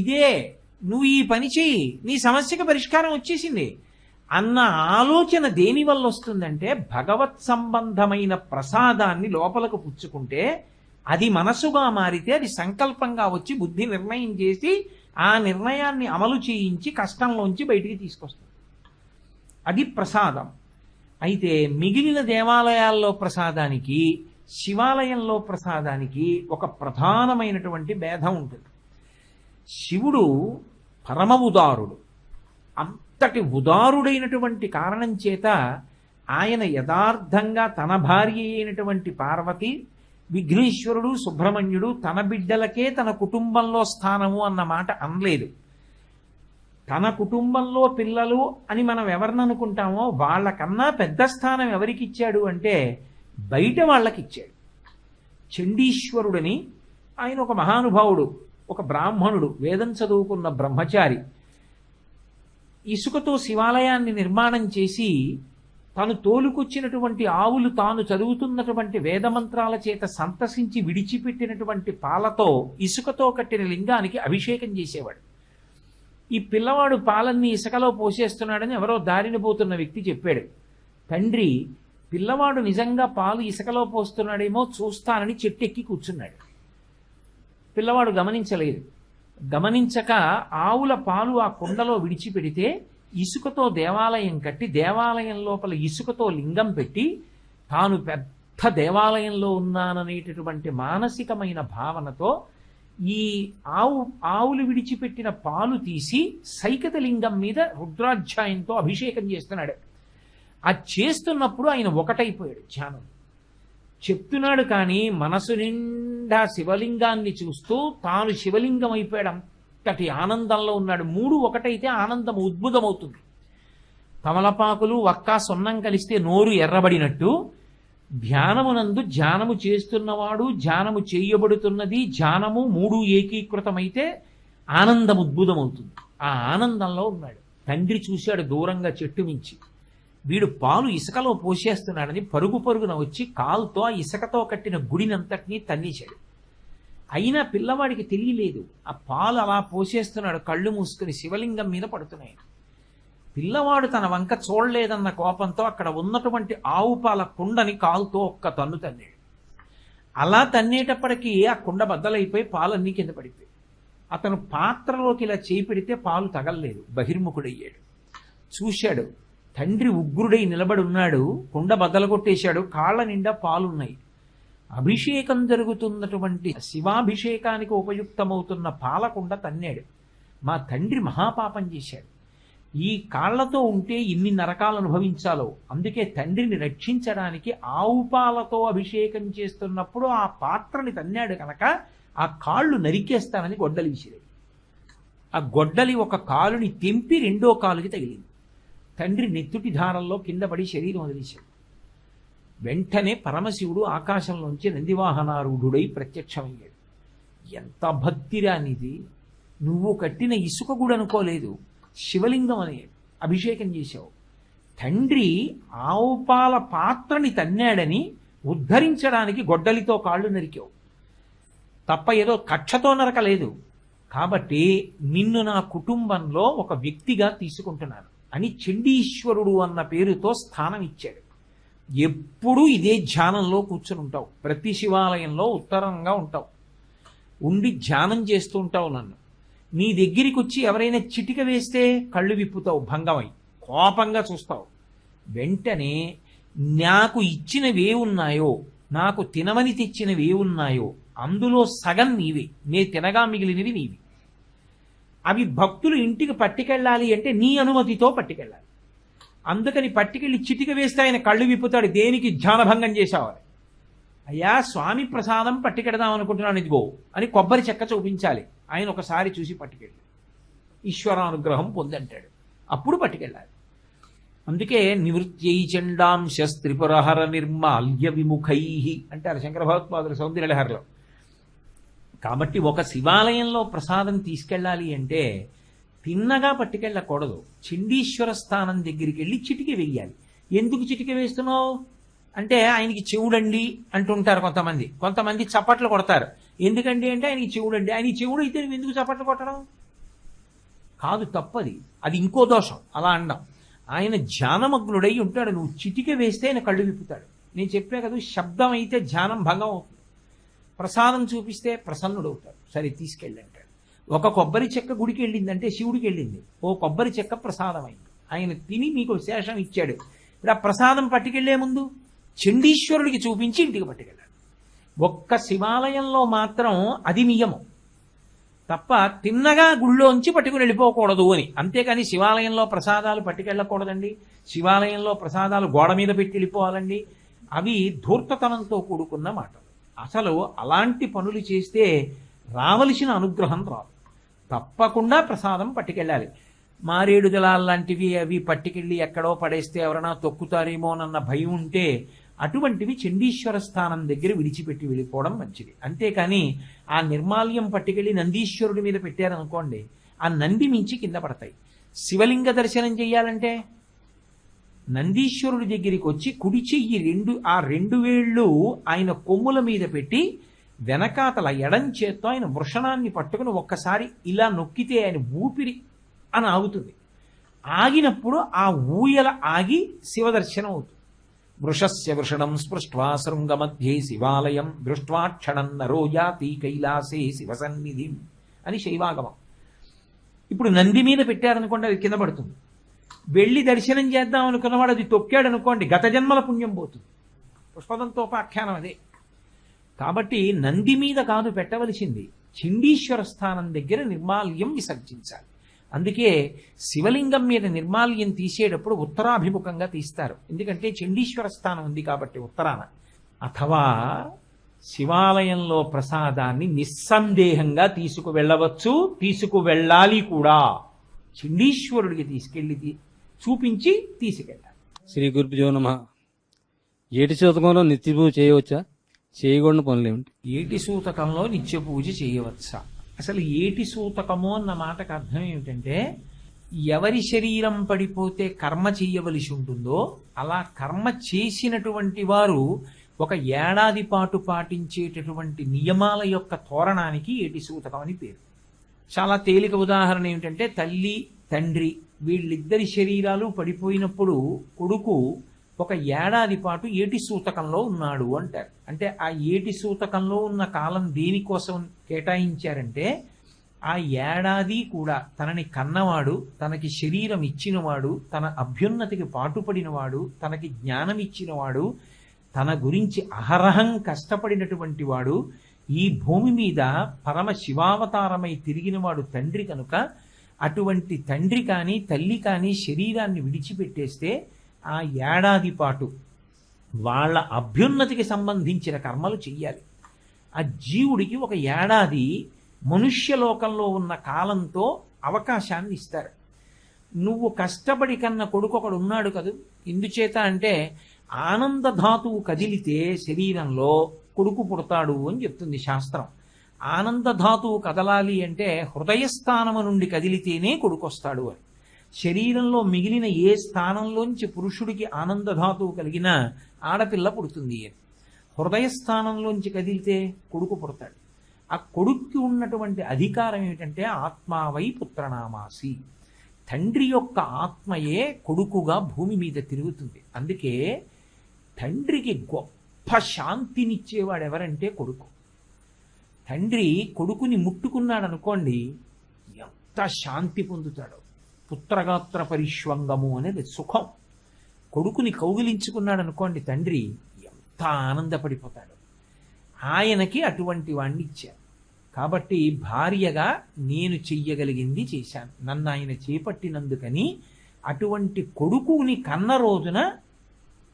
ఇదే, నువ్వు ఈ పని చెయ్యి, నీ సమస్యకి పరిష్కారం వచ్చేసింది అన్న ఆలోచన దేని వల్ల వస్తుందంటే, భగవత్ సంబంధమైన ప్రసాదాన్ని లోపలకు పుచ్చుకుంటే అది మనసుగా మారితే అది సంకల్పంగా వచ్చి బుద్ధి నిర్ణయం చేసి ఆ నిర్ణయాన్ని అమలు చేయించి కష్టంలోంచి బయటికి తీసుకొస్తుంది. అది ప్రసాదం. అయితే మిగిలిన దేవాలయాల్లో ప్రసాదానికి, శివాలయంలో ప్రసాదానికి ఒక ప్రధానమైనటువంటి భేదం ఉంటుంది. శివుడు పరమ ఉదారుడు. అంతటి ఉదారుడైనటువంటి కారణం చేత ఆయన యథార్థంగా తన భార్య అయినటువంటి పార్వతి, విఘ్నేశ్వరుడు, సుబ్రహ్మణ్యుడు తన బిడ్డలకే తన కుటుంబంలో స్థానము అన్న మాట అనలేదు. తన కుటుంబంలో పిల్లలు అని మనం ఎవరిని అనుకుంటామో వాళ్ళకన్నా పెద్ద స్థానం ఎవరికి ఇచ్చాడు అంటే బయట వాళ్ళకి ఇచ్చాడు. చండీశ్వరుడని ఆయన ఒక మహానుభావుడు, ఒక బ్రాహ్మణుడు, వేదం చదువుకున్న బ్రహ్మచారి. ఇసుకతో శివాలయాన్ని నిర్మాణం చేసి తాను తోలుకొచ్చినటువంటి ఆవులు తాను చదువుతున్నటువంటి వేదమంత్రాల చేత సంతసించి విడిచిపెట్టినటువంటి పాలతో ఇసుకతో కట్టిన లింగానికి అభిషేకం చేసేవాడు. ఈ పిల్లవాడు పాలన్నీ ఇసుకలో పోసేస్తున్నాడని ఎవరో దారిని పోతున్న వ్యక్తి చెప్పాడు. తండ్రి పిల్లవాడు నిజంగా పాలు ఇసుకలో పోస్తున్నాడేమో చూస్తానని చెట్టెక్కి కూర్చున్నాడు. పిల్లవాడు గమనించలేదు. గమనించక ఆవుల పాలు ఆ కుండలో విడిచిపెడితే ఇసుకతో దేవాలయం కట్టి దేవాలయం లోపల ఇసుకతో లింగం పెట్టి తాను పెద్ద దేవాలయంలో ఉన్నాననేటటువంటి మానసికమైన భావనతో ఈ ఆవులు విడిచిపెట్టిన పాలు తీసి సైకత లింగం మీద రుద్రాధ్యాయంతో అభిషేకం చేస్తున్నాడు. ఆ చేస్తున్నప్పుడు ఆయన ఒకటైపోయాడు. ధ్యానం చెప్తున్నాడు కానీ మనసు నిండా శివలింగాన్ని చూస్తూ తాను శివలింగం అయిపోయాడు. అంతటి ఆనందంలో ఉన్నాడు. మూడు ఒకటైతే ఆనందం ఉద్భుతమవుతుంది. తమలపాకులు వక్క సొన్నం కలిస్తే నోరు ఎర్రబడినట్టు ధ్యానమునందు ధ్యానము చేస్తున్నవాడు, ధ్యానము చేయబడుతున్నది, ధ్యానము మూడు ఏకీకృతమైతే ఆనందం ఉద్భుతమవుతుంది. ఆ ఆనందంలో ఉన్నాడు. తండ్రి చూశాడు దూరంగా చెట్టు మించి. వీడు పాలు ఇసుకలో పోసేస్తున్నాడని పరుగు పరుగున వచ్చి కాలుతో ఆ ఇసుకతో కట్టిన గుడినంతటినీ తన్నేశాడు. అయినా పిల్లవాడికి తెలియలేదు. ఆ పాలు అలా పోసేస్తున్నాడు, కళ్ళు మూసుకుని శివలింగం మీద పడుతున్నాయి. పిల్లవాడు తన వంక చూడలేదన్న కోపంతో అక్కడ ఉన్నటువంటి ఆవు పాల కుండని కాలుతో ఒక్క తన్ను తన్నాడు. అలా తన్నేటప్పటికీ ఆ కుండ బద్దలైపోయి పాలన్నీ కింద పడిపోయి అతను పాత్రలోకి ఇలా చేయి పెడితే పాలు తగలలేదు. బహిర్ముఖుడయ్యాడు. చూశాడు, తండ్రి ఉగ్రుడై నిలబడి ఉన్నాడు. కుండ బద్దలు కొట్టేశాడు. కాళ్ళ నిండా పాలున్నాయి. అభిషేకం జరుగుతున్నటువంటి శివాభిషేకానికి ఉపయుక్తమవుతున్న పాలకుండ తన్నాడు. మా తండ్రి మహాపాపం చేశాడు. ఈ కాళ్లతో ఉంటే ఇన్ని నరకాలు అనుభవించాలో, అందుకే తండ్రిని రక్షించడానికి ఆవు పాలతో అభిషేకం చేస్తున్నప్పుడు ఆ పాత్రని తన్నాడు కనుక ఆ కాళ్ళు నరికేస్తానని గొడ్డలి విసిరాడు. ఆ గొడ్డలి ఒక కాలుని తెంపి రెండో కాలుకి తగిలింది. తండ్రి నెత్తుటి ధారంలో కింద పడి శరీరం వదిలేశాడు. వెంటనే పరమశివుడు ఆకాశంలోంచి నందివాహనారూఢుడై ప్రత్యక్షమయ్యాడు. ఎంత భక్తిరానిది! నువ్వు కట్టిన ఇసుక కూడా అనుకోలేదు, శివలింగం అనే అభిషేకం చేశావు. తండ్రి ఆవుపాల పాత్రని తన్నాడని ఉద్ధరించడానికి గొడ్డలితో కాళ్ళు నరికావు తప్ప ఏదో కక్షతో నరకలేదు. కాబట్టి నిన్ను నా కుటుంబంలో ఒక వ్యక్తిగా తీసుకుంటున్నాను అని చండీశ్వరుడు అన్న పేరుతో స్థానం ఇచ్చాడు. ఎప్పుడూ ఇదే ధ్యానంలో కూర్చుని ఉంటావు. ప్రతి శివాలయంలో ఉత్తరంగా ఉంటావు, ఉండి ధ్యానం చేస్తూ ఉంటావు. నన్ను నీ దగ్గరికి వచ్చి ఎవరైనా చిటిక వేస్తే కళ్ళు విప్పుతావు, భంగమై కోపంగా చూస్తావు. వెంటనే నాకు ఇచ్చినవే ఉన్నాయో, నాకు తినమని తెచ్చినవే ఉన్నాయో అందులో సగం నీవే, నే తినగా మిగిలినవి నీవి. అవి భక్తులు ఇంటికి పట్టుకెళ్ళాలి అంటే నీ అనుమతితో పట్టుకెళ్ళాలి. అందుకని పట్టుకెళ్ళి చిటిక వేస్తే ఆయన కళ్ళు విప్పుతాడు. దేనికి ధ్యానభంగం చేశావని. అయ్యా స్వామి ప్రసాదం పట్టుకెడదాం అనుకుంటున్నాను ఇదిగో అని కొబ్బరి చెక్క చూపించాలి. ఆయన ఒకసారి చూసి పట్టుకెళ్ళి ఈశ్వరానుగ్రహం పొందంటాడు. అప్పుడు పట్టుకెళ్ళాలి. అందుకే నివృత్యై చండాంశ త్రిపురహర నిర్మాల్య విముఖై అంటారు శంకర భగవత్పాదులు సౌందర్యలహరిలో. కాబట్టి ఒక శివాలయంలో ప్రసాదం తీసుకెళ్ళాలి అంటే తిన్నగా పట్టుకెళ్ళకూడదు. చండీశ్వర స్థానం దగ్గరికి వెళ్ళి చిటిక వెయ్యాలి. ఎందుకు చిటిక వేస్తున్నావు అంటే ఆయనకి చెవుడండి అంటుంటారు కొంతమంది. కొంతమంది చప్పట్లు కొడతారు. ఎందుకండి అంటే ఆయనకి చెవుడండి. ఆయన చెవుడు అయితే నువ్వు ఎందుకు చప్పట్లు కొట్టడం? కాదు, తప్పది. అది ఇంకో దోషం అలా అనడం. ఆయన ధ్యానమగ్నుడై ఉంటాడు. నువ్వు చిటిక వేస్తే ఆయన కళ్ళు విప్పుతాడు. నేను చెప్పే కదా, శబ్దం అయితే ధ్యానం భంగం అవుతుంది. ప్రసాదం చూపిస్తే ప్రసన్నుడవుతాడు. సరే తీసుకెళ్ళి అంటాడు. ఒక కొబ్బరి చెక్క గుడికి వెళ్ళిందంటే శివుడికి వెళ్ళింది. ఓ కొబ్బరి చెక్క ప్రసాదం అయింది. ఆయన తిని మీకు శేషం ఇచ్చాడు. ఇప్పుడు ఆ ప్రసాదం పట్టుకెళ్లే ముందు చండీశ్వరుడికి చూపించి ఇంటికి పట్టుకెళ్ళాలి. ఒక్క శివాలయంలో మాత్రం అది నియమం. తప్ప తిన్నగా గుళ్ళోంచి పట్టుకుని వెళ్ళిపోకూడదు అని. అంతేకాని శివాలయంలో ప్రసాదాలు పట్టుకెళ్ళకూడదండి, శివాలయంలో ప్రసాదాలు గోడ మీద పెట్టి వెళ్ళిపోవాలండి. అవి ధూర్తతనంతో కూడుకున్న మాటలు. అసలు అలాంటి పనులు చేస్తే రావలసిన అనుగ్రహం రాదు. తప్పకుండా ప్రసాదం పట్టుకెళ్ళాలి. మారేడు దళాల్లాంటివి అవి పట్టుకెళ్ళి ఎక్కడో పడేస్తే ఎవరైనా తొక్కుతారేమోనన్న భయం ఉంటే అటువంటివి చండీశ్వర స్థానం దగ్గర విడిచిపెట్టి వెళ్ళిపోవడం మంచిది. అంతేకాని ఆ నిర్మాల్యం పట్టుకెళ్ళి నందీశ్వరుడి మీద పెట్టారనుకోండి, ఆ నంది మించి కింద పడతాయి. శివలింగ దర్శనం చెయ్యాలంటే నందీశ్వరుడి దగ్గరికి వచ్చి కుడి చెయ్యి ఆ రెండు వేళ్ళు ఆయన కొమ్ముల మీద పెట్టి వెనకాతల ఎడం చేత్తో ఆయన వృషణాన్ని పట్టుకుని ఒక్కసారి ఇలా నొక్కితే ఆయన ఊపిరి అని ఆగుతుంది. ఆగినప్పుడు ఆ ఊయల ఆగి శివదర్శనం అవుతుంది. వృషస్య వృషణం స్పృష్ట్వా శృంగమధ్యే శివాలయం దృష్ట్వా క్షణం నరో యాతి కైలాసే శివసన్నిధిం అని శైవాగమం. ఇప్పుడు నంది మీద పెట్టారనుకోండి, అది కింద పడుతుంది. వెళ్ళి దర్శనం చేద్దాం అనుకున్నవాడు అది తొక్కాడు అనుకోండి, గత జన్మల పుణ్యం పోతుంది. పుష్పదంతోపాఖ్యానం అదే. కాబట్టి నంది మీద కాదు పెట్టవలసింది, చండీశ్వర స్థానం దగ్గర నిర్మాల్యం విసర్జించాలి. అందుకే శివలింగం మీద నిర్మాల్యం తీసేటప్పుడు ఉత్తరాభిముఖంగా తీస్తారు, ఎందుకంటే చండీశ్వర స్థానం ఉంది కాబట్టి ఉత్తరాన. అథవా శివాలయంలో ప్రసాదాన్ని నిస్సందేహంగా తీసుకువెళ్ళవచ్చు, తీసుకువెళ్ళాలి కూడా. చండీశ్వరుడికి తీసుకెళ్ళి చూపించి తీసుకెళ్ళాలి. శ్రీ గురుభ్యో నమః. ఏటి శతకంలో నిత్య పూజ చేయవచ్చా? చేయకూడని పనులు ఏమిటి? ఏటి సూతకంలో నిత్య పూజ చేయవచ్చా? అసలు ఏటి సూతకము అన్న మాటకు అర్థం ఏమిటంటే, ఎవరి శరీరం పడిపోతే కర్మ చెయ్యవలసి ఉంటుందో అలా కర్మ చేసినటువంటి వారు ఒక ఏడాది పాటు పాటించేటటువంటి నియమాల యొక్క తోరణానికి ఏటి సూతకం అని పేరు. చాలా తేలిక ఉదాహరణ ఏమిటంటే, తల్లి తండ్రి వీళ్ళిద్దరి శరీరాలు పడిపోయినప్పుడు కొడుకు ఒక ఏడాది పాటు ఏటి సూతకంలో ఉన్నాడు అంటారు. అంటే ఆ ఏటి సూతకంలో ఉన్న కాలం దేనికోసం కేటాయించారంటే, ఆ ఏడాది కూడా తనని కన్నవాడు, తనకి శరీరం ఇచ్చినవాడు, తన అభ్యున్నతికి పాటుపడినవాడు, తనకి జ్ఞానం ఇచ్చినవాడు, తన గురించి అహరహం కష్టపడినటువంటి వాడు, ఈ భూమి మీద పరమ శివావతారమై తిరిగినవాడు తండ్రి కనుక, అటువంటి తండ్రి కానీ తల్లి కానీ శరీరాన్ని విడిచిపెట్టేస్తే ఆ ఏడాది పాటు వాళ్ళ అభ్యున్నతికి సంబంధించిన కర్మలు చెయ్యాలి. ఆ జీవుడికి ఒక ఏడాది మనుష్యలోకంలో ఉన్న కాలంతో అవకాశాన్ని ఇస్తారు. నువ్వు కష్టపడి కన్న కొడుకు ఒకడు ఉన్నాడు కదూ. ఎందుచేత అంటే ఆనందధాతువు కదిలితే శరీరంలో కొడుకు పుడతాడు అని చెప్తుంది శాస్త్రం. ఆనందధాతువు కదలాలి అంటే హృదయస్థానము నుండి కదిలితేనే కొడుకు వస్తాడు అని. శరీరంలో మిగిలిన ఏ స్థానంలోంచి పురుషుడికి ఆనందధాతువు కలిగినా ఆడపిల్ల పుడుతుంది అని. హృదయస్థానంలోంచి కదిలితే కొడుకు పుడతాడు. ఆ కొడుక్కి ఉన్నటువంటి అధికారం ఏమిటంటే, ఆత్మావై పుత్రనామాసి, తండ్రి యొక్క ఆత్మయే కొడుకుగా భూమి మీద తిరుగుతుంది. అందుకే తండ్రికి గొప్ప శాంతినిచ్చేవాడు ఎవరంటే కొడుకు. తండ్రి కొడుకుని ముట్టుకున్నాడు అనుకోండి, ఎంత శాంతి పొందుతాడో. పుత్రగాత్ర పరిష్వంగము అనేది సుఖం. కొడుకుని కౌగిలించుకున్నాడు అనుకోండి తండ్రి, ఎంత ఆనందపడిపోతాడు. ఆయనకి అటువంటి వాణ్ణి ఇచ్చారు. కాబట్టి భార్యగా నేను చెయ్యగలిగింది చేశాను, నన్ను ఆయన చేపట్టినందుకని అటువంటి కొడుకుని కన్న రోజున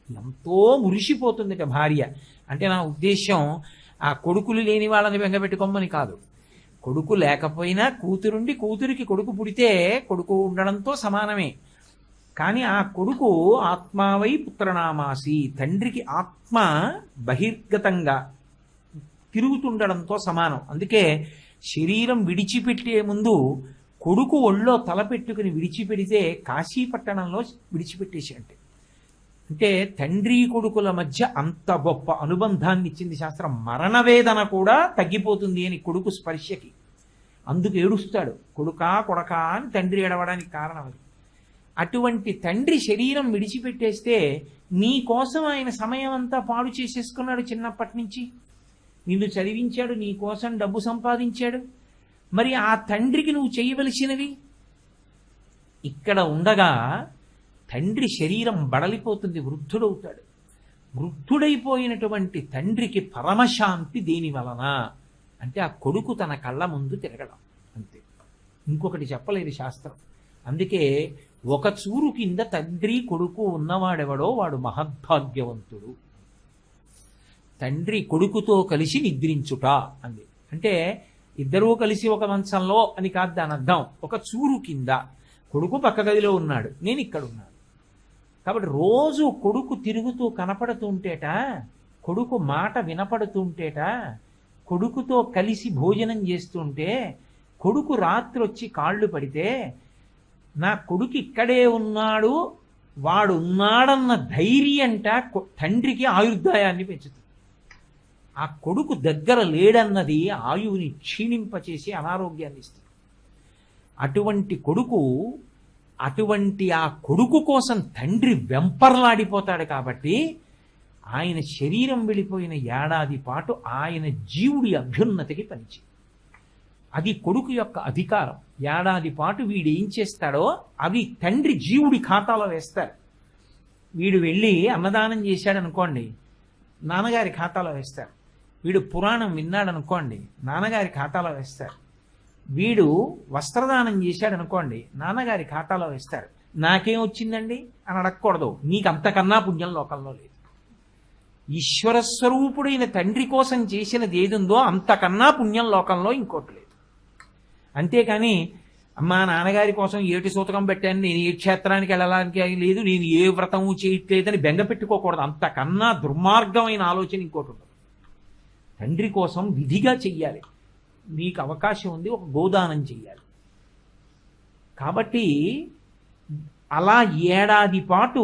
ఎంతో మురిసిపోతుందిట భార్య. అంటే నా ఉద్దేశం ఆ కొడుకులు లేని వాళ్ళని బెంగపెట్టుకోమని కాదు. కొడుకు లేకపోయినా కూతురుండి కూతురికి కొడుకు పుడితే కొడుకు ఉండడంతో సమానమే. కానీ ఆ కొడుకు ఆత్మావై పుత్రనామాసి, తండ్రికి ఆత్మ బహిర్గతంగా తిరుగుతుండడంతో సమానం. అందుకే శరీరం విడిచిపెట్టే ముందు కొడుకు ఒళ్ళో తలపెట్టుకుని విడిచిపెడితే కాశీపట్టణంలో విడిచిపెట్టేసి అంటే తండ్రి కొడుకుల మధ్య అంత గొప్ప అనుబంధాన్ని ఇచ్చింది శాస్త్రం. మరణవేదన కూడా తగ్గిపోతుంది అని కొడుకు స్పర్శకి. అందుకు ఏడుస్తాడు, కొడుకా కొడకా అని తండ్రి ఏడవడానికి కారణం అది. అటువంటి తండ్రి శరీరం విడిచిపెట్టేస్తే నీ కోసం ఆయన సమయం అంతా పాడు చేసేసుకున్నాడు. చిన్నప్పటి నుంచి నిన్ను చదివించాడు, నీ కోసం డబ్బు సంపాదించాడు. మరి ఆ తండ్రికి నువ్వు చేయవలసినవి ఇక్కడ ఉండగా తండ్రి శరీరం బడలిపోతుంది, వృద్ధుడవుతాడు. వృద్ధుడైపోయినటువంటి తండ్రికి పరమశాంతి దేని వలన అంటే ఆ కొడుకు తన కళ్ళ ముందు తిరగడం. అంతే, ఇంకొకటి చెప్పలేదు శాస్త్రం. అందుకే ఒక చూరు కింద తండ్రి కొడుకు ఉన్నవాడెవడో వాడు మహద్భాగ్యవంతుడు. తండ్రి కొడుకుతో కలిసి నిద్రించుట అంది. అంటే ఇద్దరూ కలిసి ఒక మంచంలో అని కాదు దాని అర్థం. ఒక చూరు కింద, కొడుకు పక్క గదిలో ఉన్నాడు, నేను ఇక్కడ ఉన్నాను. కాబట్టి రోజు కొడుకు తిరుగుతూ కనపడుతుంటేట, కొడుకు మాట వినపడుతుంటేట, కొడుకుతో కలిసి భోజనం చేస్తుంటే, కొడుకు రాత్రి వచ్చి కాళ్ళు పడితే, నా కొడుకు ఇక్కడే ఉన్నాడు, వాడు ఉన్నాడన్న ధైర్యంట తండ్రికి ఆయుర్దాయాన్ని పెంచుతుంది. ఆ కొడుకు దగ్గర లేడన్నది ఆయువుని క్షీణింపచేసి అనారోగ్యాన్ని ఇస్తుంది. అటువంటి కొడుకు, అటువంటి ఆ కొడుకు కోసం తండ్రి వెంపర్లాడిపోతాడు. కాబట్టి ఆయన శరీరం వెళ్ళిపోయిన ఏడాది పాటు ఆయన జీవుడి అభ్యున్నతికి పనిచేయి. అది కొడుకు యొక్క అధికారం. ఏడాది పాటు వీడు ఏం చేస్తాడో అవి తండ్రి జీవుడి ఖాతాలో వేస్తారు. వీడు వెళ్ళి అన్నదానం చేశాడనుకోండి, నాన్నగారి ఖాతాలో వేస్తారు. వీడు పురాణం విన్నాడనుకోండి, నాన్నగారి ఖాతాలో వేస్తారు. వీడు వస్త్రదానం చేశాడనుకోండి, నాన్నగారి ఖాతాలో వేస్తారు. నాకేం వచ్చిందండి అని అడగకూడదు, నీకు అంతకన్నా పుణ్యం లోకంలో లేదు. ఈశ్వర స్వరూపుడైన తండ్రి కోసం చేసినది ఏదుందో అంతకన్నా పుణ్యం లోకంలో ఇంకోటి లేదు. అంతేకాని అమ్మా నాన్నగారి కోసం ఏటి సూతకం పెట్టాను, నేను ఏ క్షేత్రానికి వెళ్ళడానికి లేదు, నేను ఏ వ్రతము చేయట్లేదని బెంగ పెట్టుకోకూడదు. అంతకన్నా దుర్మార్గమైన ఆలోచన ఇంకోటి ఉండదు. తండ్రి కోసం విధిగా చెయ్యాలి. నీకు అవకాశం ఉంది, ఒక గోదానం చెయ్యాలి. కాబట్టి అలా ఏడాది పాటు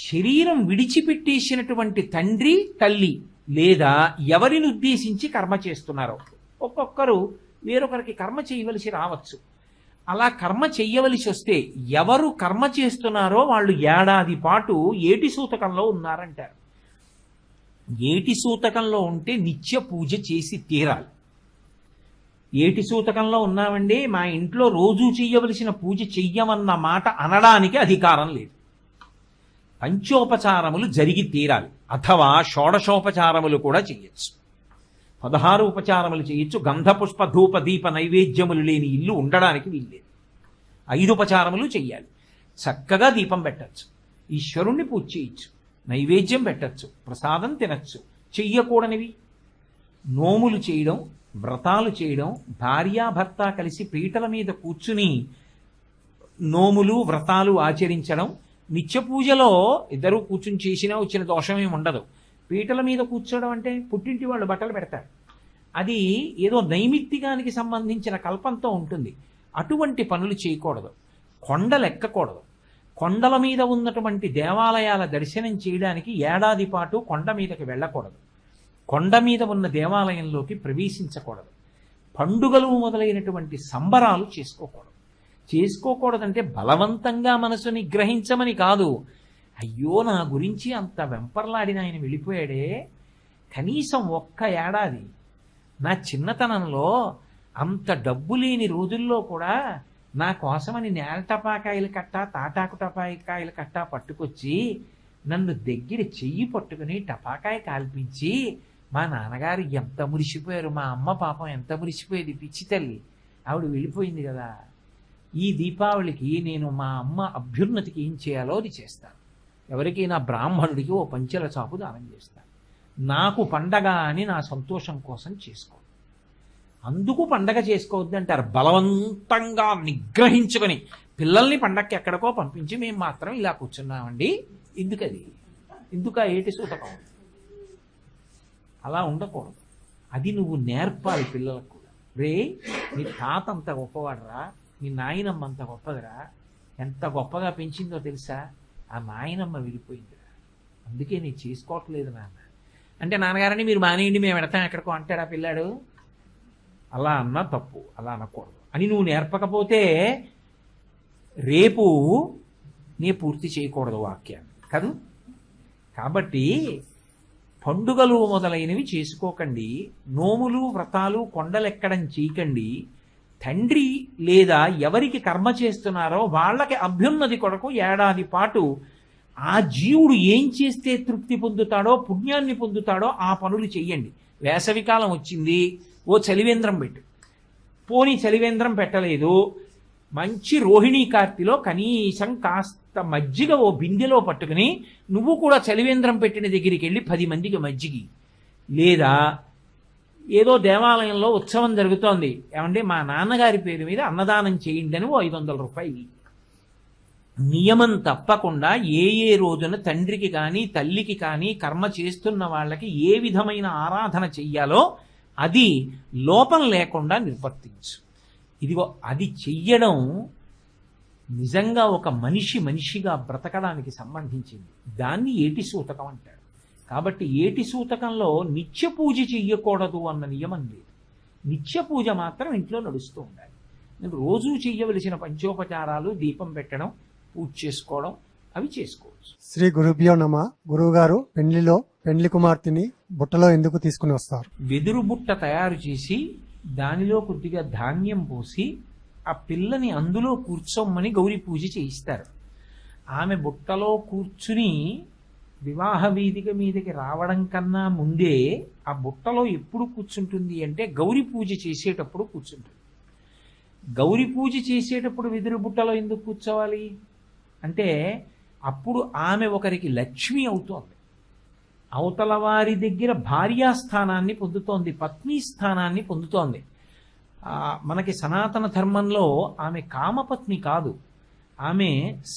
శరీరం విడిచిపెట్టేసినటువంటి తండ్రి తల్లి లేదా ఎవరిని ఉద్దేశించి కర్మ చేస్తున్నారో, ఒక్కొక్కరు వేరొకరికి కర్మ చేయవలసి రావచ్చు. అలా కర్మ చెయ్యవలసి వస్తే ఎవరు కర్మ చేస్తున్నారో వాళ్ళు ఏడాది పాటు ఏటి సూతకంలో ఉన్నారంటారు. ఏటి సూతకంలో ఉంటే నిత్య పూజ చేసి తీరాలి. ఏటి సూతకంలో ఉన్నామండి, మా ఇంట్లో రోజూ చెయ్యవలసిన పూజ చెయ్యమన్న మాట అనడానికి అధికారం లేదు. పంచోపచారములు జరిగి తీరాలి, అథవా షోడశోపచారములు కూడా చెయ్యొచ్చు. 16 ఉపచారములు చేయొచ్చు. గంధ పుష్ప ధూప దీప నైవేద్యములు లేని ఇల్లు ఉండడానికి వీల్లేదు. 5 ఉపచారములు చెయ్యాలి. చక్కగా దీపం పెట్టచ్చు, ఈశ్వరుణ్ణి పూజ చేయొచ్చు, నైవేద్యం పెట్టచ్చు, ప్రసాదం తినచ్చు. చెయ్యకూడనివి నోములు చేయడం, వ్రతాలు చేయడం, భార్యాభర్త కలిసి పీటల మీద కూర్చుని నోములు వ్రతాలు ఆచరించడం. నిత్య పూజలో ఇద్దరు కూర్చుని చేసినా వచ్చిన దోషమేమి ఉండదు. పీటల మీద కూర్చోవడం అంటే పుట్టింటి వాళ్ళు బట్టలు పెడతారు, అది ఏదో నైమిత్తికానికి సంబంధించిన కల్పంతో ఉంటుంది. అటువంటి పనులు చేయకూడదు. కొండలు ఎక్కకూడదు. కొండల మీద ఉన్నటువంటి దేవాలయాల దర్శనం చేయడానికి ఏడాది పాటు కొండ మీదకి వెళ్ళకూడదు. కొండ మీద ఉన్న దేవాలయంలోకి ప్రవేశించకూడదు. పండుగలు మొదలైనటువంటి సంబరాలు చేసుకోకూడదు. చేసుకోకూడదంటే బలవంతంగా మనసు నిగ్రహించమని కాదు. అయ్యో నా గురించి అంత వెంపర్లాడిన ఆయన వెళ్ళిపోయాడే, కనీసం ఒక్క ఏడాది నా చిన్నతనంలో అంత డబ్బు లేని రోజుల్లో కూడా నా కోసమని నేల టపాకాయలు కట్ట తాటాకు టపాకాయలు కట్ట పట్టుకొచ్చి నన్ను దగ్గర చెయ్యి పట్టుకుని టపాకాయ కాల్పించి మా నాన్నగారు ఎంత మురిసిపోయారు, మా అమ్మ పాపం ఎంత మురిసిపోయేది, పిచ్చి తల్లి ఆవిడ వెళ్ళిపోయింది కదా. ఈ దీపావళికి నేను మా అమ్మ అభ్యున్నతికి ఏం చేయాలో అది చేస్తాను. ఎవరికైనా బ్రాహ్మణుడికి ఓ పంచెల చాపు దానం చేస్తాను. నాకు పండగ అని నా సంతోషం కోసం చేసుకో. అందుకు పండగ చేసుకోవద్దు అంటారు. బలవంతంగా నిగ్రహించుకొని పిల్లల్ని పండగకి ఎక్కడికో పంపించి మేము మాత్రం ఇలా కూర్చున్నామండి, ఎందుకది, ఎందుక ఏటి సూతకం? అలా ఉండకూడదు. అది నువ్వు నేర్పాలి పిల్లలకు కూడా. రే నీ తాత అంత గొప్పవాడరా, నీ నాయనమ్మ అంత గొప్పదిరా, ఎంత గొప్పగా పెంచిందో తెలుసా, ఆ నాయనమ్మ వెళ్ళిపోయిందిరా, అందుకే నేను చేసుకోవట్లేదు నాన్న అంటే, నాన్నగారని మీరు మానేయండి మేము పెడతాం ఎక్కడికో అంటాడా పిల్లాడు? అలా అన్నా తప్పు, అలా అనకూడదు అని నువ్వు నేర్పకపోతే రేపు నీ పూర్తి చేయకూడదు వాక్యాన్ని కాదు. కాబట్టి పండుగలు మొదలైనవి చేసుకోకండి, నోములు వ్రతాలు కొండలెక్కడం చేయకండి. తండ్రి లేదా ఎవరికి కర్మ చేస్తున్నారో వాళ్ళకి అభ్యున్నతి కొరకు ఏడాది పాటు ఆ జీవుడు ఏం చేస్తే తృప్తి పొందుతాడో పుణ్యాన్ని పొందుతాడో ఆ పనులు చెయ్యండి. వేసవికాలం వచ్చింది, ఓ చలివేంద్రం పెట్టు, పోనీ చలివేంద్రం పెట్టలేదు, మంచి రోహిణీ కార్తిలో కనీసం కాస్త మజ్జిగ ఓ బిందెలో పట్టుకుని నువ్వు కూడా చలివేంద్రం పెట్టిన దగ్గరికి వెళ్ళి 10 మందికి మజ్జిగి. లేదా ఏదో దేవాలయంలో ఉత్సవం జరుగుతోంది, ఏమంటే మా నాన్నగారి పేరు మీద అన్నదానం చేయండి అని ఓ 500 రూపాయలు. నియమం తప్పకుండా ఏ రోజున తండ్రికి కానీ తల్లికి కానీ కర్మ చేస్తున్న వాళ్ళకి ఏ విధమైన ఆరాధన చెయ్యాలో అది లోపం లేకుండా నిర్వర్తించు. ఇదిగో అది చెయ్యడం నిజంగా ఒక మనిషిగా బ్రతకడానికి సంబంధించింది. దాన్ని ఏటి సూతకం అంటాడు. కాబట్టి ఏటి సూతకంలో నిత్య పూజ చెయ్యకూడదు అన్న నియమం లేదు. నిత్య పూజ మాత్రం ఇంట్లో నడుస్తూ ఉండాలి. నేను రోజూ చెయ్యవలసిన పంచోపచారాలు, దీపం పెట్టడం, పూజ చేసుకోవడం అవి చేసుకోవచ్చు. శ్రీ గురుభ్యో నమ. గురువు గారు పెండ్లిలో పెండ్లి కుమార్తెని బుట్టలో ఎందుకు తీసుకుని వస్తారు? వెదురు బుట్ట తయారు చేసి దానిలో కొద్దిగా ధాన్యం పోసి ఆ పిల్లని అందులో కూర్చోమని గౌరీ పూజ చేయిస్తారు. ఆమె బుట్టలో కూర్చుని వివాహ వేదిక మీదకి రావడం కన్నా ముందే ఆ బుట్టలో ఎప్పుడు కూర్చుంటుంది అంటే గౌరీ పూజ చేసేటప్పుడు కూర్చుంటుంది. గౌరీ పూజ చేసేటప్పుడు వెదురు బుట్టలో ఎందుకు కూర్చోవాలి అంటే అప్పుడు ఆమె ఒకరికి లక్ష్మి అవుతోంది. అవతల వారి దగ్గర భార్యాస్థానాన్ని పొందుతోంది, పత్ని స్థానాన్ని పొందుతోంది. మనకి సనాతన ధర్మంలో ఆమె కామపత్ని కాదు, ఆమె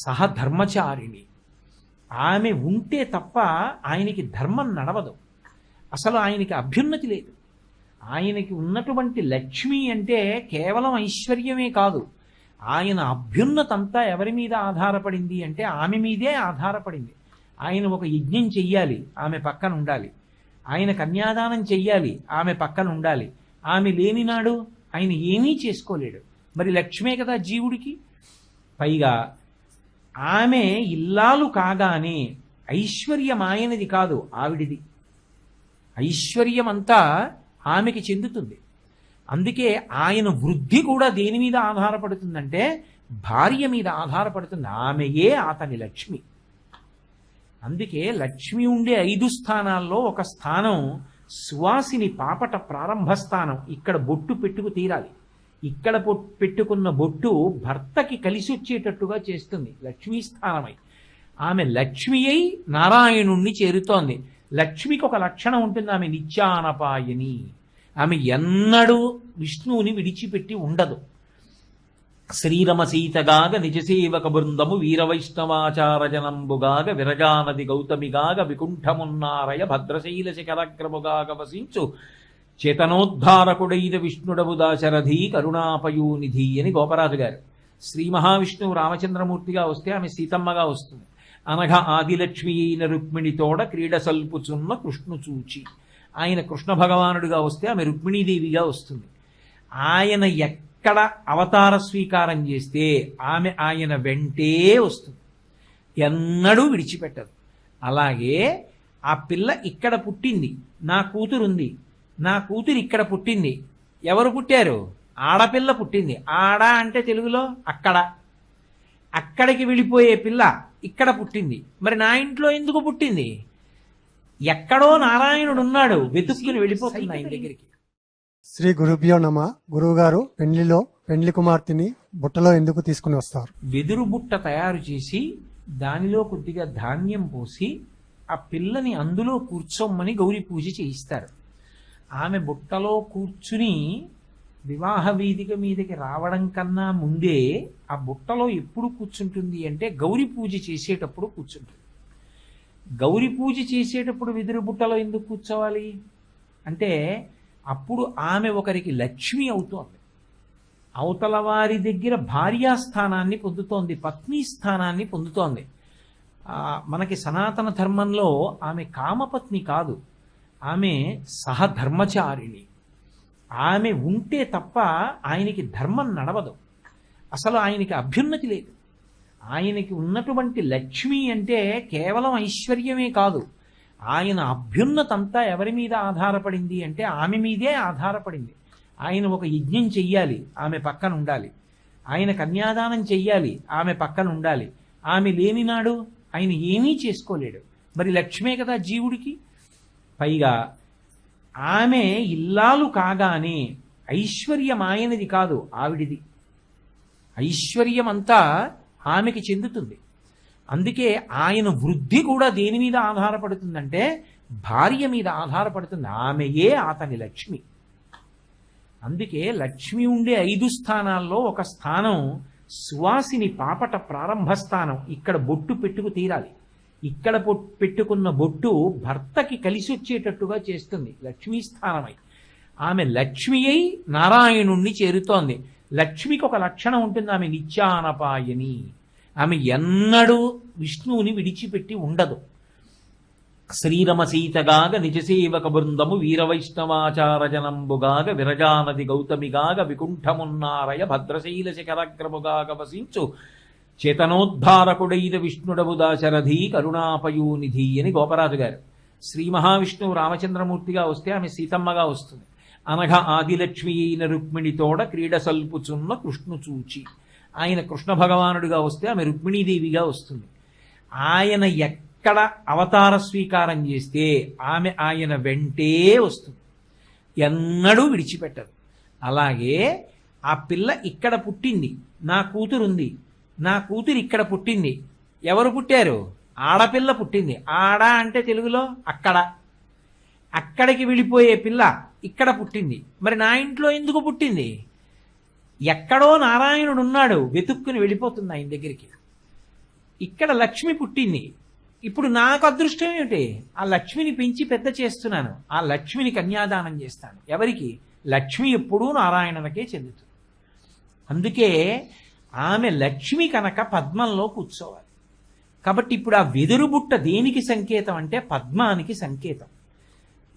సహధర్మచారిణి. ఆమె ఉంటే తప్ప ఆయనకి ధర్మం నడవదు, అసలు ఆయనకి అభ్యున్నతి లేదు. ఆయనకి ఉన్నటువంటి లక్ష్మి అంటే కేవలం ఐశ్వర్యమే కాదు, ఆయన అభ్యున్నతంతా ఎవరి మీద ఆధారపడింది అంటే ఆమె మీదే ఆధారపడింది. ఆయన ఒక యజ్ఞం చెయ్యాలి, ఆమె పక్కన ఉండాలి. ఆయన కన్యాదానం చెయ్యాలి, ఆమె పక్కన ఉండాలి. ఆమె లేనినాడు ఆయన ఏమీ చేసుకోలేడు. మరి లక్ష్మే కదా జీవుడికి. పైగా ఆమె ఇల్లాలు కాగానే ఐశ్వర్యం ఆయనది కాదు, ఆవిడిది. ఐశ్వర్యమంతా ఆమెకి చెందుతుంది. అందుకే ఆయన వృద్ధి కూడా దేని మీద ఆధారపడుతుందంటే భార్య మీద ఆధారపడుతుంది. ఆమెయే అతని లక్ష్మి. అందుకే లక్ష్మి ఉండే 5 స్థానాల్లో ఒక స్థానం సువాసిని పాపట ప్రారంభ స్థానం. ఇక్కడ బొట్టు పెట్టుకు తీరాలి. ఇక్కడ పెట్టుకున్న బొట్టు భర్తకి కలిసి వచ్చేటట్టుగా చేస్తుంది లక్ష్మీ స్థానమై. ఆమె లక్ష్మి అయి నారాయణుణ్ణి చేరుతోంది. లక్ష్మికి ఒక లక్షణం ఉంటుంది, ఆమె నిత్యానపాయని. ఆమె ఎన్నడూ విష్ణువుని విడిచిపెట్టి ఉండదు. శ్రీరమసీతగాగ నిజసేవక బృందము వీరవైష్ణవాచార జనంబుగాగ విరజానది గౌతమిగాగ వికుంఠమున్నారయ భద్రశైల శిఖరగ్రముగాగ వసించు చేతనోద్ధారకుడైన విష్ణుడవు దాశరథి కరుణాపయోనిధి అని గోపరాజు గారు. శ్రీ మహావిష్ణువు రామచంద్రమూర్తిగా వస్తే ఆమె సీతమ్మగా వస్తుంది. అనఘ ఆదిలక్ష్మి అయిన రుక్మిణితోడ క్రీడ సల్పుచున్న కృష్ణు చూచి. ఆయన కృష్ణ భగవానుడిగా వస్తే ఆమె రుక్మిణీదేవిగా వస్తుంది. ఆయన ఎక్కడ అవతార స్వీకారం చేస్తే ఆమె ఆయన వెంటే వస్తుంది, ఎన్నడూ విడిచిపెట్టదు. అలాగే ఆ పిల్ల ఇక్కడ పుట్టింది, నా కూతురుంది, నా కూతురు ఇక్కడ పుట్టింది. ఎవరు పుట్టారు? ఆడపిల్ల పుట్టింది. ఆడ అంటే తెలుగులో అక్కడ. అక్కడికి వెళ్ళిపోయే పిల్ల ఇక్కడ పుట్టింది. మరి నా ఇంట్లో ఎందుకు పుట్టింది? ఎక్కడో నారాయణుడు ఉన్నాడు, వెతుక్కుని వెళ్ళిపోతుంది ఆయన దగ్గరికి. శ్రీ గురుభ్యో నమ. గురువు గారు పెండ్లిలో పెండ్లి కుమార్తెని బుట్టలో ఎందుకు తీసుకుని వస్తారు? వెదురు బుట్ట తయారు చేసి దానిలో కొద్దిగా ధాన్యం పోసి ఆ పిల్లని అందులో కూర్చోమని గౌరీ పూజ చేయిస్తారు. ఆమె బుట్టలో కూర్చుని వివాహ వేదిక మీదకి రావడం కన్నా ముందే ఆ బుట్టలో ఎప్పుడు కూర్చుంటుంది అంటే గౌరీ పూజ చేసేటప్పుడు కూర్చుంటుంది. గౌరీ పూజ చేసేటప్పుడు వెదురు బుట్టలో ఎందుకు కూర్చోవాలి అంటే అప్పుడు ఆమె ఒకరికి లక్ష్మి అవుతోంది. అవతల వారి దగ్గర భార్యాస్థానాన్ని పొందుతోంది, పత్ని స్థానాన్ని పొందుతోంది. మనకి సనాతన ధర్మంలో ఆమె కామపత్ని కాదు, ఆమె సహధర్మచారిణి. ఆమె ఉంటే తప్ప ఆయనకి ధర్మం నడవదు, అసలు ఆయనకి అభ్యున్నతి లేదు. ఆయనకి ఉన్నటువంటి లక్ష్మి అంటే కేవలం ఐశ్వర్యమే కాదు, ఆయన అభ్యున్నతంతా ఎవరి మీద ఆధారపడింది అంటే ఆమె మీదే ఆధారపడింది. ఆయన ఒక యజ్ఞం చెయ్యాలి, ఆమె పక్కన ఉండాలి. ఆయన కన్యాదానం చెయ్యాలి, ఆమె పక్కన ఉండాలి. ఆమె లేనినాడు ఆయన ఏమీ చేసుకోలేడు. మరి లక్ష్మే కదా జీవుడికి. పైగా ఆమె ఇల్లాలు కాగానే ఐశ్వర్యం ఆయనది కాదు, ఆవిడిది. ఐశ్వర్యం అంతా ఆమెకి చెందుతుంది. అందుకే ఆయన వృద్ధి కూడా దేని మీద ఆధారపడుతుందంటే భార్య మీద ఆధారపడుతుంది. ఆమెయే అతని లక్ష్మి. అందుకే లక్ష్మి ఉండే 5 స్థానాల్లో ఒక స్థానం సువాసిని పాపట ప్రారంభ స్థానం. ఇక్కడ బొట్టు పెట్టుకు తీరాలి. ఇక్కడ పెట్టుకున్న బొట్టు భర్తకి కలిసి వచ్చేటట్టుగా చేస్తుంది లక్ష్మీ స్థానమై. ఆమె లక్ష్మి అయి నారాయణుణ్ణి చేరుతోంది. లక్ష్మికి ఒక లక్షణం ఉంటుంది, ఆమె నిత్యానపాయని. ఆమె ఎన్నడూ విష్ణువుని విడిచిపెట్టి ఉండదు. శ్రీరమసీతగాగ నిజసేవక బృందము వీరవైష్ణవాచార జనంబుగాగ విరజానది గౌతమిగాగ వికుంఠమున్నారయ భద్రశైల శిఖరగ్రముగాగ వసించు చేతనోద్ధారకుడైన విష్ణుడవు దాశరథి కరుణాపయోనిధి అని గోపరాజు గారు. శ్రీ మహావిష్ణువు రామచంద్రమూర్తిగా వస్తే ఆమె సీతమ్మగా వస్తుంది. అనఘ ఆదిలక్ష్మి అయిన రుక్మిణితోడ క్రీడ సల్పుచున్న కృష్ణు చూచి. ఆయన కృష్ణ భగవానుడిగా వస్తే ఆమె రుక్మిణీదేవిగా వస్తుంది. ఆయన ఎక్కడ అవతార స్వీకారం చేస్తే ఆమె ఆయన వెంటే వస్తుంది, ఎన్నడూ విడిచిపెట్టదు. అలాగే ఆ పిల్ల ఇక్కడ పుట్టింది, నా కూతురుంది, నా కూతురు ఇక్కడ పుట్టింది. ఎవరు పుట్టారు? ఆడపిల్ల పుట్టింది. ఆడ అంటే తెలుగులో అక్కడ. అక్కడికి వెళ్ళిపోయే పిల్ల ఇక్కడ పుట్టింది. మరి నా ఇంట్లో ఎందుకు పుట్టింది? ఎక్కడో నారాయణుడు ఉన్నాడు, వెతుక్కుని వెళ్ళిపోతుంది ఆయన దగ్గరికి. ఇక్కడ లక్ష్మి పుట్టింది. ఇప్పుడు నాకు అదృష్టం ఏమిటి? ఆ లక్ష్మిని పెంచి పెద్ద చేస్తున్నాను. ఆ లక్ష్మిని కన్యాదానం చేస్తాను. ఎవరికి? లక్ష్మి ఎప్పుడూ నారాయణునికే చెందుతుంది. అందుకే ఆమె లక్ష్మి కనుక పద్మంలో కూర్చోవాలి. కాబట్టి ఇప్పుడు ఆ వెదురు బుట్ట దేనికి సంకేతం అంటే పద్మానికి సంకేతం.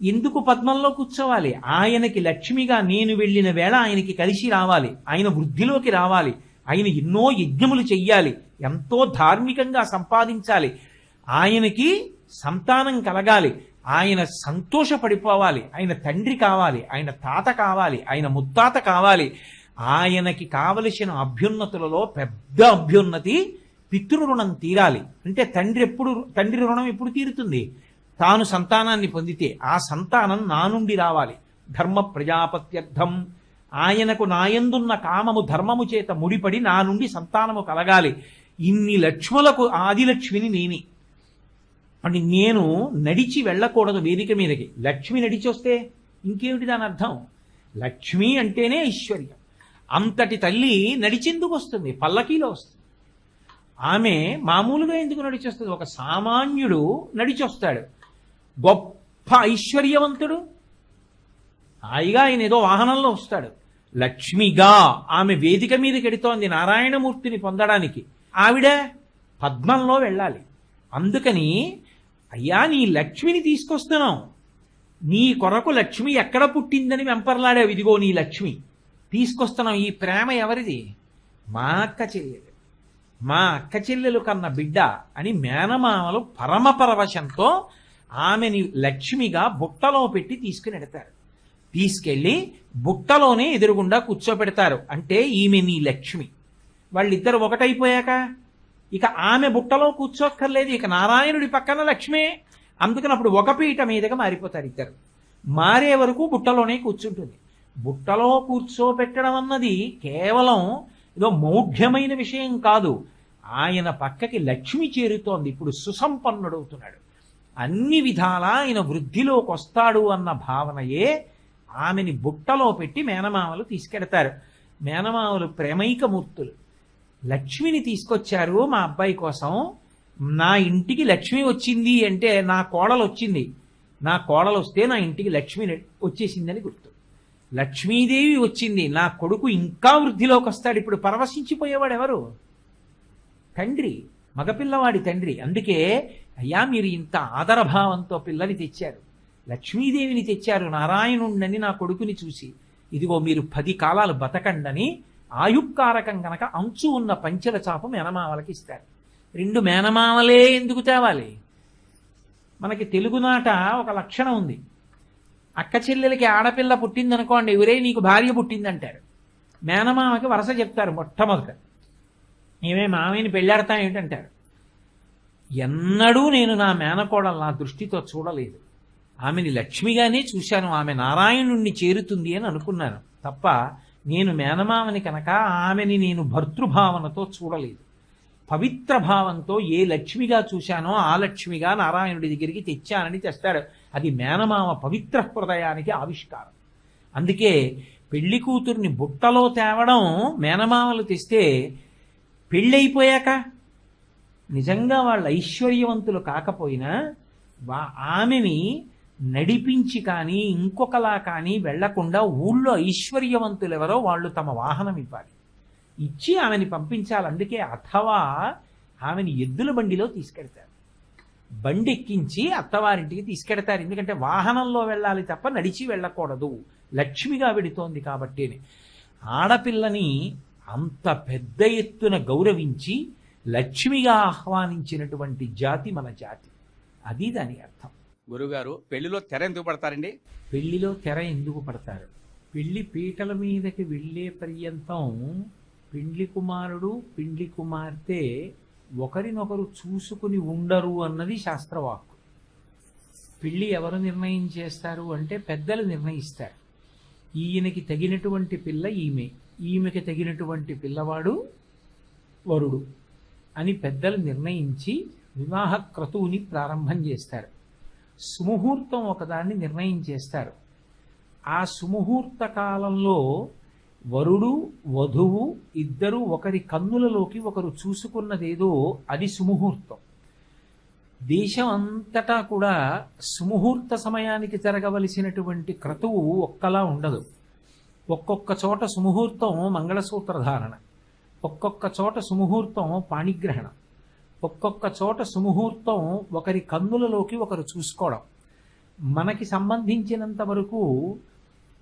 ఎందుకు పద్మంలో కూర్చోవాలి? ఆయనకి లక్ష్మిగా నేను వెళ్ళిన వేళ ఆయనకి కలిసి రావాలి, ఆయన వృద్ధిలోకి రావాలి, ఆయన ఎన్నో యజ్ఞములు చెయ్యాలి, ఎంతో ధార్మికంగా సంపాదించాలి, ఆయనకి సంతానం కలగాలి, ఆయన సంతోషపడిపోవాలి, ఆయన తండ్రి కావాలి, ఆయన తాత కావాలి, ఆయన ముత్తాత కావాలి. ఆయనకి కావలసిన అభ్యున్నతులలో పెద్ద అభ్యున్నతి పితృరుణం తీరాలి. అంటే తండ్రి రుణం ఎప్పుడు తీరుతుంది? తాను సంతానాన్ని పొందితే ఆ సంతానం నా నుండి రావాలి. ధర్మ ప్రజాపత్యర్థం, ఆయనకు నాయందున్న కామము ధర్మము చేత ముడిపడి నా నుండి సంతానము కలగాలి. ఇన్ని లక్ష్ములకు ఆదిలక్ష్మిని నేనే. అని నేను నడిచి వెళ్ళకూడదు వేదిక మీదకి. లక్ష్మి నడిచి వస్తే ఇంకేమిటి దాని అర్థం? లక్ష్మి అంటేనే ఐశ్వర్యం. అంతటి తల్లి నడిచెందుకు వస్తుంది? పల్లకీలో వస్తుంది. ఆమె మామూలుగా ఎందుకు నడిచొస్తుంది? ఒక సామాన్యుడు నడిచొస్తాడు, గొప్ప ఐశ్వర్యవంతుడు హాయిగా ఆయన ఏదో వాహనంలో వస్తాడు. లక్ష్మిగా ఆమె వేదిక మీదకి ఎడుతోంది నారాయణమూర్తిని పొందడానికి. ఆవిడ పద్మంలో వెళ్ళాలి. అందుకని అయ్యా నీ లక్ష్మిని తీసుకొస్తున్నాం, నీ కొరకు లక్ష్మి ఎక్కడ పుట్టిందని వెంపర్లాడావు, ఇదిగో నీ లక్ష్మి తీసుకొస్తున్నాం. ఈ ప్రేమ ఎవరిది? మా అక్క చెల్లెలు. మా అక్క చెల్లెలు కన్న బిడ్డ అని మేనమామలు పరమపరవశంతో ఆమెని లక్ష్మిగా బుట్టలో పెట్టి తీసుకుని ఎడతారు. తీసుకెళ్ళి బుట్టలోనే ఎదురుగుండా కూర్చోపెడతారు. అంటే ఈమె నీ లక్ష్మి. వాళ్ళిద్దరు ఒకటైపోయాక ఇక ఆమె బుట్టలో కూర్చోక్కర్లేదు, ఇక నారాయణుడి పక్కన లక్ష్మే. అందుకని అప్పుడు ఒక పీట మీదగా మారిపోతారు ఇద్దరు. మారే వరకు బుట్టలోనే కూర్చుంటుంది. బుట్టలో కూర్చోపెట్టడం అన్నది కేవలం ఏదో మౌఢ్యమైన విషయం కాదు. ఆయన పక్కకి లక్ష్మి చేరుతోంది. ఇప్పుడు సుసంపన్నుడవుతున్నాడు, అన్ని విధాలా ఆయన వృద్ధిలోకి వస్తాడు అన్న భావనయే ఆమెని బుట్టలో పెట్టి మేనమామలు తీసుకెడతారు. మేనమామలు ప్రేమైకమూర్తులు. లక్ష్మిని తీసుకొచ్చారు మా అబ్బాయి కోసం. నా ఇంటికి లక్ష్మి వచ్చింది అంటే నా కోడలు వచ్చింది, నా కోడలు వస్తే నా ఇంటికి లక్ష్మి వచ్చేసిందని గుర్తు. లక్ష్మీదేవి వచ్చింది, నా కొడుకు ఇంకా వృద్ధిలోకి వస్తాడు. ఇప్పుడు పరవశించిపోయేవాడు ఎవరు? తండ్రి, మగపిల్లవాడి తండ్రి. అందుకే అయ్యా మీరు ఇంత ఆదరభావంతో పిల్లని తెచ్చారు, లక్ష్మీదేవిని తెచ్చారు, నారాయణుణ్ణని నా కొడుకుని చూసి, ఇదిగో మీరు 10 కాలాలు బతకండని ఆయుక్కారకం గనక అంచు ఉన్న పంచెల చాప మేనమామలకి ఇస్తారు. 2 మేనమామలే ఎందుకు తేవాలి? మనకి తెలుగునాట ఒక లక్షణం ఉంది. అక్క చెల్లెలకి ఆడపిల్ల పుట్టిందనుకోండి, ఎవరే నీకు భార్య పుట్టిందంటారు. మేనమామకి వరస చెప్తారు మొట్టమొదట. ఏమే మామయ్యని పెళ్ళాడతా ఏంటంటారు. ఎన్నడూ నేను నా మేనకోడలు నా దృష్టితో చూడలేదు. ఆమెని లక్ష్మిగానే చూశాను, ఆమె నారాయణుణ్ణి చేరుతుంది అని అనుకున్నాను తప్ప నేను మేనమామని కనుక ఆమెని నేను భర్తృభావనతో చూడలేదు. పవిత్ర భావంతో ఏ లక్ష్మిగా చూశానో ఆ లక్ష్మిగా నారాయణుడి దగ్గరికి తెచ్చానని తెస్తాడు. అది మేనమామ పవిత్ర హృదయానికి ఆవిష్కారం. అందుకే పెళ్లి కూతుర్ని బుట్టలో తేవడం మేనమామలు తెస్తే, పెళ్ళైపోయాక నిజంగా వాళ్ళ ఐశ్వర్యవంతులు కాకపోయినా ఆమెని నడిపించి కానీ ఇంకొకలా కానీ వెళ్లకుండా ఊళ్ళో ఐశ్వర్యవంతులు ఎవరో వాళ్ళు తమ వాహనం ఇవ్వాలి, ఇచ్చి ఆమెని పంపించాలి. అందుకే అథవా ఆమెని ఎద్దుల బండిలో తీసుకెడతారు, బండి ఎక్కించి అత్తవారింటికి తీసుకెడతారు. ఎందుకంటే వాహనంలో వెళ్ళాలి తప్ప నడిచి వెళ్ళకూడదు, లక్ష్మిగా వెడుతోంది కాబట్టి. ఆడపిల్లని అంత పెద్ద ఎత్తున గౌరవించి లక్ష్మిగా ఆహ్వానించినటువంటి జాతి మన జాతి. అది దాని అర్థం. గురుగారు, పెళ్లిలో తెర ఎందుకు పడతారండి? పెళ్లిలో తెర ఎందుకు పడతారు? పెళ్లి పీటల మీదకి వెళ్ళే పర్యంతం పెండ్లి కుమారుడు పెండ్లి కుమార్తె ఒకరినొకరు చూసుకుని ఉండరు అన్నది శాస్త్రవాక్కు. పెళ్లి ఎవరు నిర్ణయం చేస్తారు అంటే పెద్దలు నిర్ణయిస్తారు. ఈయనకి తగినటువంటి పిల్ల ఈమె, ఈమెకి తగినటువంటి పిల్లవాడు వరుడు అని పెద్దలు నిర్ణయించి వివాహ క్రతువుని ప్రారంభం చేస్తారు. సుముహూర్తం ఒకదాన్ని నిర్ణయం చేస్తారు. ఆ సుముహూర్త కాలంలో వరుడు వధువు ఇద్దరు ఒకరి కన్నులలోకి ఒకరు చూసుకున్నదేదో అది సుముహూర్తం. దేశం అంతటా కూడా సుముహూర్త సమయానికి జరగవలసినటువంటి క్రతువు ఒక్కలా ఉండదు. ఒక్కొక్క చోట సుముహూర్తం మంగళసూత్రధారణ, ఒక్కొక్క చోట సుముహూర్తం పాణిగ్రహణం, ఒక్కొక్క చోట సుముహూర్తం ఒకరి కన్నులలోకి ఒకరు చూసుకోవడం. మనకి సంబంధించినంత వరకు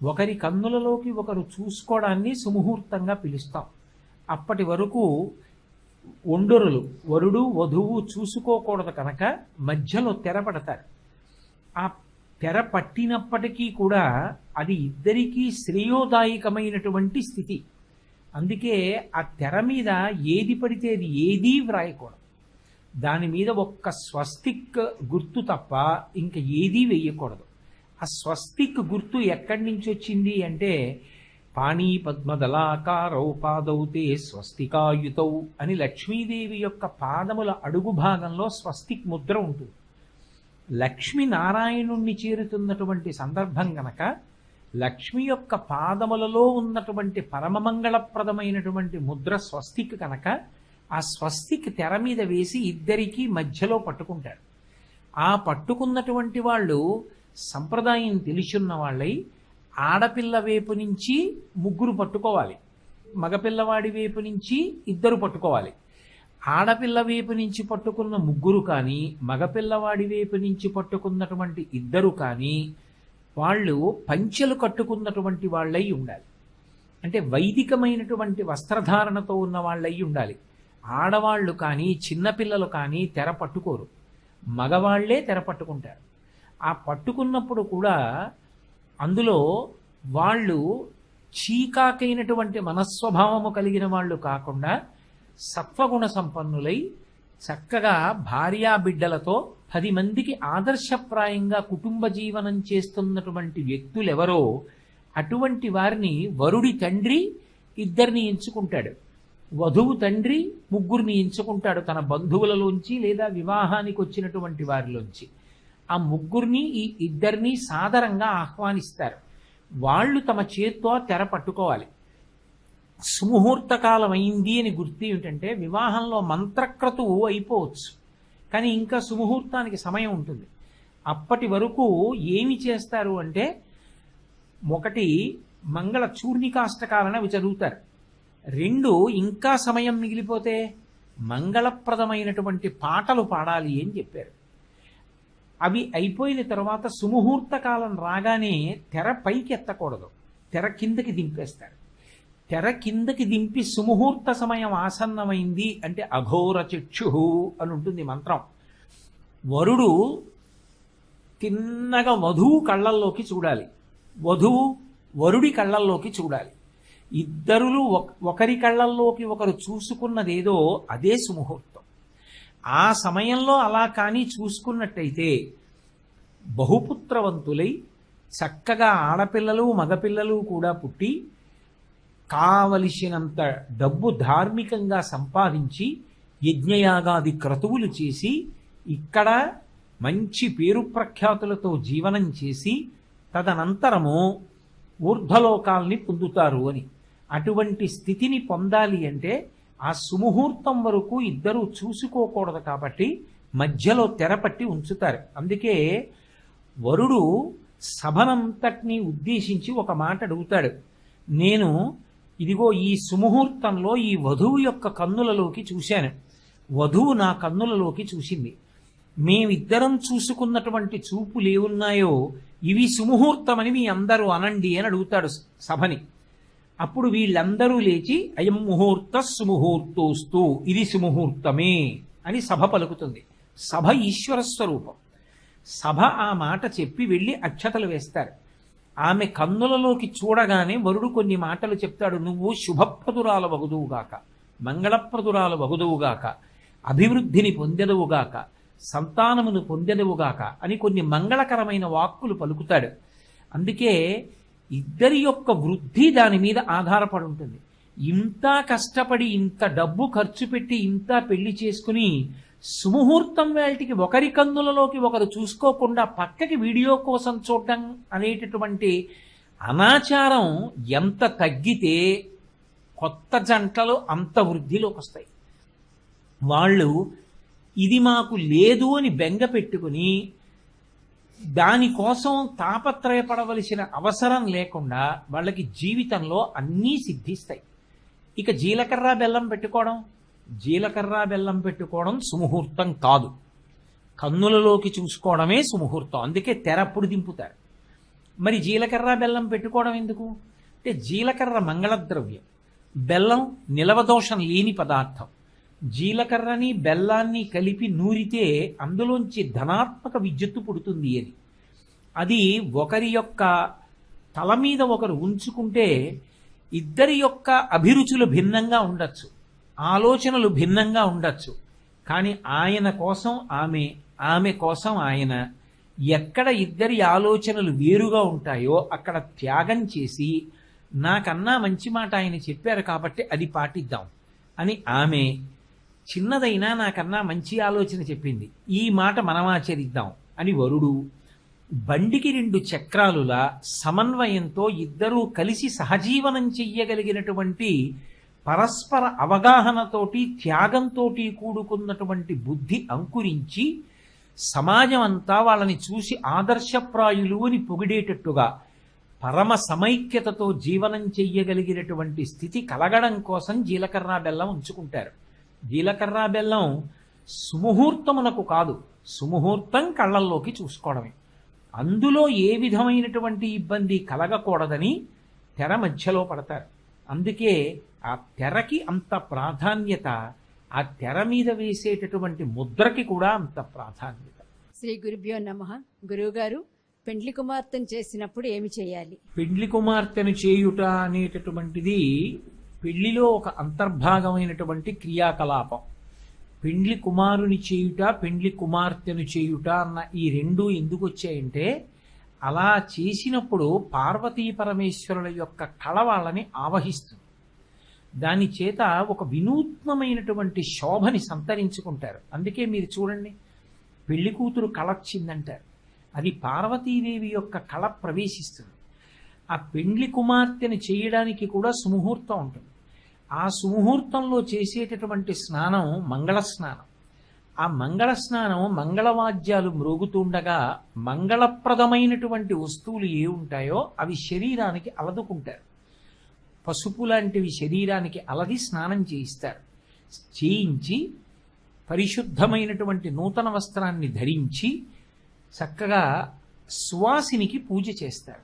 ఒకరి కన్నులలోకి ఒకరు చూసుకోవడాన్ని సుముహూర్తంగా పిలుస్తాం. అప్పటి వరకు ఒండరులు వరుడు వధువు చూసుకోకూడదు కనుక మధ్యలో తెర పడతారు. ఆ తెర పట్టినప్పటికీ కూడా అది ఇద్దరికీ శ్రేయోదాయకమైనటువంటి స్థితి. అందుకే ఆ తెర మీద ఏది పడితే అది ఏదీ వ్రాయకూడదు. దాని మీద ఒక్క స్వస్తిక్ గుర్తు తప్ప ఇంకా ఏదీ వేయకూడదు. ఆ స్వస్తిక్ గుర్తు ఎక్కడి నుంచి వచ్చింది అంటే పాణీ పద్మదలాకారౌ పాదౌతే స్వస్తికాయుతౌ అని లక్ష్మీదేవి యొక్క పాదముల అడుగు భాగంలో స్వస్తిక్ ముద్ర ఉంటుంది. లక్ష్మి నారాయణుణ్ణి చేరుతున్నటువంటి సందర్భం గనక లక్ష్మి యొక్క పాదములలో ఉన్నటువంటి పరమమంగళప్రదమైనటువంటి ముద్ర స్వస్తిక్ కనుక ఆ స్వస్తిక్ తెర మీద వేసి ఇద్దరికీ మధ్యలో పట్టుకుంటారు. ఆ పట్టుకున్నటువంటి వాళ్ళు సంప్రదాయం తెలిసున్న వాళ్ళై ఆడపిల్ల వైపు నుంచి ముగ్గురు పట్టుకోవాలి, మగపిల్లవాడి వైపు నుంచి ఇద్దరు పట్టుకోవాలి. ఆడపిల్ల వైపు నుంచి పట్టుకున్న ముగ్గురు కానీ మగపిల్లవాడి వైపు నుంచి పట్టుకున్నటువంటి ఇద్దరు కానీ వాళ్ళు పంచెలు కట్టుకున్నటువంటి వాళ్ళై ఉండాలి. అంటే వైదికమైనటువంటి వస్త్రధారణతో ఉన్న వాళ్ళై ఉండాలి. ఆడవాళ్ళు కానీ చిన్నపిల్లలు కానీ తెర పట్టుకోరు, మగవాళ్లే తెర పట్టుకుంటారు. ఆ పట్టుకున్నప్పుడు కూడా అందులో వాళ్ళు చీకాకైనటువంటి మనస్వభావము కలిగిన వాళ్ళు కాకుండా సత్వగుణ సంపన్నులై చక్కగా భార్యా బిడ్డలతో 10 మందికి ఆదర్శప్రాయంగా కుటుంబ జీవనం చేస్తున్నటువంటి వ్యక్తులెవరో అటువంటి వారిని వరుడి తండ్రి ఇద్దరిని ఎంచుకుంటాడు, వధువు తండ్రి ముగ్గురిని ఎంచుకుంటాడు తన బంధువులలోంచి లేదా వివాహానికి వచ్చినటువంటి వారిలోంచి. ఆ ముగ్గురిని ఈ ఇద్దరిని సాదరంగా ఆహ్వానిస్తారు. వాళ్ళు తమ చేత్తో తెర పట్టుకోవాలి. సుముహూర్త కాలం అయింది అని గుర్తు ఏమిటంటే వివాహంలో మంత్రక్రతువు అయిపోవచ్చు, కానీ ఇంకా సుముహూర్తానికి సమయం ఉంటుంది. అప్పటి వరకు ఏమి చేస్తారు అంటే ఒకటి మంగళ చూర్ణికాష్టకాలను అవి చదువుతారు. 2 ఇంకా సమయం మిగిలిపోతే మంగళప్రదమైనటువంటి పాటలు పాడాలి అని చెప్పారు. అవి అయిపోయిన తర్వాత సుముహూర్త కాలం రాగానే తెర పైకి ఎత్తకూడదు, తెర కిందకి దింపేస్తారు. తెర కిందకి దింపి సుముహూర్త సమయం ఆసన్నమైంది అంటే అఘోర చక్షు అని ఉంటుంది మంత్రం. వరుడు తిన్నగా వధువు కళ్ళల్లోకి చూడాలి, వధువు వరుడి కళ్ళల్లోకి చూడాలి. ఇద్దరులు ఒకరి కళ్ళల్లోకి ఒకరు చూసుకున్నదేదో అదే సుముహూర్తం. ఆ సమయంలో అలా కానీ చూసుకున్నట్టయితే బహుపుత్రవంతులై చక్కగా ఆడపిల్లలు మగపిల్లలు కూడా పుట్టి కావలసినంత డబ్బు ధార్మికంగా సంపాదించి యజ్ఞయాగాది క్రతువులు చేసి ఇక్కడ మంచి పేరు ప్రఖ్యాతులతో జీవనం చేసి తదనంతరము ఊర్ధ్వలోకాల్ని పొందుతారు అని. అటువంటి స్థితిని పొందాలి అంటే ఆ సుముహూర్తం వరకు ఇద్దరూ చూసుకోకూడదు కాబట్టి మధ్యలో తెరపట్టి ఉంచుతారు. అందుకే వరుడు సభనంతటినీ ఉద్దేశించి ఒక మాట అడుగుతాడు, నేను ఇదిగో ఈ సుముహూర్తంలో ఈ వధువు యొక్క కన్నులలోకి చూశాను, వధువు నా కన్నులలోకి చూసింది, మేమిద్దరం చూసుకున్నటువంటి చూపులు ఏమున్నాయో ఇవి సుముహూర్తమని మీ అందరూ అనండి అని అడుగుతాడు సభని. అప్పుడు వీళ్ళందరూ లేచి అయం ముహూర్త సుముహూర్తోస్తు, ఇది సుముహూర్తమే అని సభ పలుకుతుంది. సభ ఈశ్వర స్వరూపం. సభ ఆ మాట చెప్పి వెళ్ళి అక్షతలు వేస్తారు. ఆమె కన్నులలోకి చూడగానే వరుడు కొన్ని మాటలు చెప్తాడు, నువ్వు శుభప్రదురాల వగుదువుగాక, మంగళప్రదురాల వగుదువుగాక, అభివృద్ధిని పొందెదవుగాక, సంతానమును పొందెదవుగాక అని కొన్ని మంగళకరమైన వాక్కులు పలుకుతాడు. అందుకే ఇద్దరి యొక్క వృద్ధి దాని మీద ఆధారపడి ఉంటుంది. ఇంత కష్టపడి ఇంత డబ్బు ఖర్చు పెట్టి ఇంత పెళ్లి చేసుకుని సుముహూర్తం వేళటికి ఒకరి కన్నులలోకి ఒకరు చూసుకోకుండా పక్కకి వీడియో కోసం చూడడం అనేటటువంటి అనాచారం ఎంత తగ్గితే కొత్త జంటలు అంత వృద్ధిలోకి వస్తాయి. వాళ్ళు ఇది మాకు లేదు అని బెంగ పెట్టుకుని దానికోసం తాపత్రయపడవలసిన అవసరం లేకుండా వాళ్ళకి జీవితంలో అన్నీ సిద్ధిస్తాయి. ఇక జీలకర్ర బెల్లం పెట్టుకోవడం సుముహూర్తం కాదు, కన్నులలోకి చూసుకోవడమే సుముహూర్తం. అందుకే తెరప్పుడు దింపుతారు. మరి జీలకర్ర బెల్లం పెట్టుకోవడం ఎందుకు అంటే జీలకర్ర మంగళద్రవ్యం, బెల్లం నిలవదోషం లేని పదార్థం. జీలకర్రని బెల్లాన్ని కలిపి నూరితే అందులోంచి ధనాత్మక విద్యుత్తు పుడుతుంది అని. అది ఒకరి యొక్క తల మీద ఒకరు ఉంచుకుంటే ఇద్దరి యొక్క అభిరుచులు భిన్నంగా ఉండొచ్చు, ఆలోచనలు భిన్నంగా ఉండొచ్చు, కానీ ఆయన కోసం ఆమె, ఆమె కోసం ఆయన, ఎక్కడ ఇద్దరి ఆలోచనలు వేరుగా ఉంటాయో అక్కడ త్యాగం చేసి నాకన్నా మంచి మాట ఆయన చెప్పారు కాబట్టి అది పాటిద్దాం అని ఆమె, చిన్నదైనా నాకన్నా మంచి ఆలోచన చెప్పింది ఈ మాట మనం ఆచరిద్దాం అని వరుడు, బండికి 2 చక్రాలుల సమన్వయంతో ఇద్దరూ కలిసి సహజీవనం చెయ్యగలిగినటువంటి పరస్పర అవగాహనతోటి త్యాగంతో కూడుకున్నటువంటి బుద్ధి అంకురించి సమాజం అంతా వాళ్ళని చూసి ఆదర్శప్రాయులు అని పొగిడేటట్టుగా పరమ సమైక్యతతో జీవనం చెయ్యగలిగినటువంటి స్థితి కలగడం కోసం జీలకర్ర బెల్లం ఉంచుకుంటారు. జీలకర్ర బెల్లం సుముహూర్తమునకు కాదు, సుముహూర్తం కళ్ళల్లోకి చూసుకోవడమే. అందులో ఏ విధమైనటువంటి ఇబ్బంది కలగకూడదని తెర మధ్యలో పడతారు. అందుకే ఆ తెరకి అంత ప్రాధాన్యత, ఆ తెర మీద వేసేటటువంటి ముద్రకి కూడా అంత ప్రాధాన్యత. శ్రీ గురుభ్యో నమః. గురువుగారు, పెండ్లి కుమార్తెను చేసినప్పుడు ఏమి చేయాలి? పెండ్లి కుమార్తెను చేయుట అనేటటువంటిది పెళ్లిలో ఒక అంతర్భాగమైనటువంటి క్రియాకలాపం. పెండ్లి కుమారుని చేయుట, పెండ్లి కుమార్తెను చేయుట అన్న ఈ రెండూ ఎందుకు వచ్చాయంటే అలా చేసినప్పుడు పార్వతీ పరమేశ్వరుల యొక్క కళ వాళ్ళని ఆవహిస్తుంది. దాని చేత ఒక వినూత్నమైనటువంటి శోభని సంతరించుకుంటారు. అందుకే మీరు చూడండి, పెళ్లి కూతురు కళ వచ్చిందంటారు, అది పార్వతీదేవి యొక్క కళ ప్రవేశిస్తుంది. ఆ పెండ్లి కుమార్తెను చేయడానికి కూడా సుముహూర్తం ఉంటుంది. ఆ సుముహూర్తంలో చేసేటటువంటి స్నానం మంగళ స్నానం. ఆ మంగళ స్నానం మంగళవాద్యాలు మ్రోగుతుండగా మంగళప్రదమైనటువంటి వస్తువులు ఏ ఉంటాయో అవి శరీరానికి అలదుకుంటారు. పసుపు లాంటివి శరీరానికి అలది స్నానం చేయిస్తారు. చేయించి పరిశుద్ధమైనటువంటి నూతన వస్త్రాన్ని ధరించి చక్కగా సువాసినికి పూజ చేస్తారు.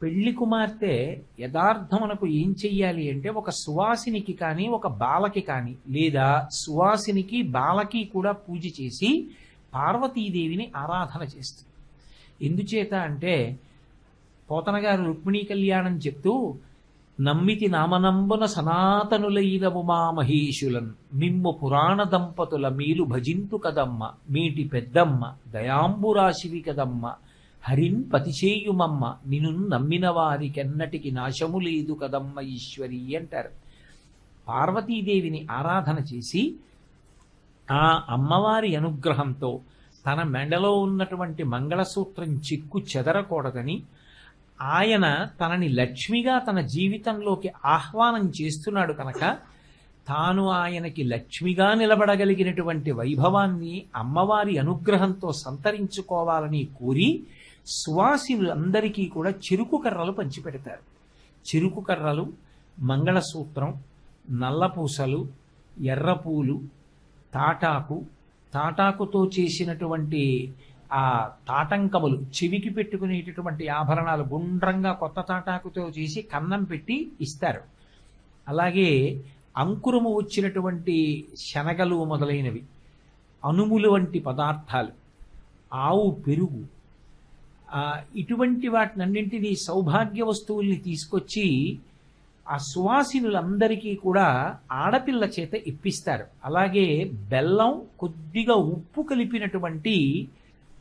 పెళ్లి కుమార్తె యథార్థమునకు ఏం చెయ్యాలి అంటే ఒక సువాసినికి కానీ ఒక బాలకి కానీ లేదా సువాసినికి బాలకి కూడా పూజ చేసి పార్వతీదేవిని ఆరాధన చేస్తుంది. ఎందుచేత అంటే పోతన గారు రుక్మిణీ కళ్యాణం చెప్తూ నమ్మితి నామనంబున సనాతనులైనవు మా మహేషులన్ మిమ్ము పురాణ దంపతుల మీలు భజింతు కదమ్మ మీటి పెద్దమ్మ దయాంబురాశివి కదమ్మ హరిన్ పతిచేయుమమ్మ నిన్ను నమ్మిన వారికెన్నటికి నాశము లేదు కదమ్మ ఈశ్వరి అంటారు. పార్వతీదేవిని ఆరాధన చేసి ఆ అమ్మవారి అనుగ్రహంతో తన మెడలో ఉన్నటువంటి మంగళసూత్రం చిక్కు చెదరకూడదని ఆయన తనని లక్ష్మిగా తన జీవితంలోకి ఆహ్వానం చేస్తున్నాడు కనుక తాను ఆయనకి లక్ష్మిగా నిలబడగలిగినటువంటి వైభవాన్ని అమ్మవారి అనుగ్రహంతో సంతరించుకోవాలని కోరి సువాసినులందరికీ కూడా చెరుకు కర్రలు పంచిపెడతారు. చెరుకు కర్రలు, మంగళసూత్రం, నల్లపూసలు, ఎర్రపూలు, తాటాకుతో చేసినటువంటి ఆ తాటంకములు, చెవికి పెట్టుకునేటటువంటి ఆభరణాలు గుండ్రంగా కొత్త తాటాకుతో చేసి కన్నం పెట్టి ఇస్తారు. అలాగే అంకురము వచ్చినటువంటి శనగలు మొదలైనవి, అనుములు వంటి పదార్థాలు, ఆవు పెరుగు, ఇటువంటి వాటినన్నింటినీ సౌభాగ్య వస్తువుల్ని తీసుకొచ్చి ఆ సువాసినులందరికీ కూడా ఆడపిల్ల చేత ఇప్పిస్తారు. అలాగే బెల్లం, కొద్దిగా ఉప్పు కలిపినటువంటి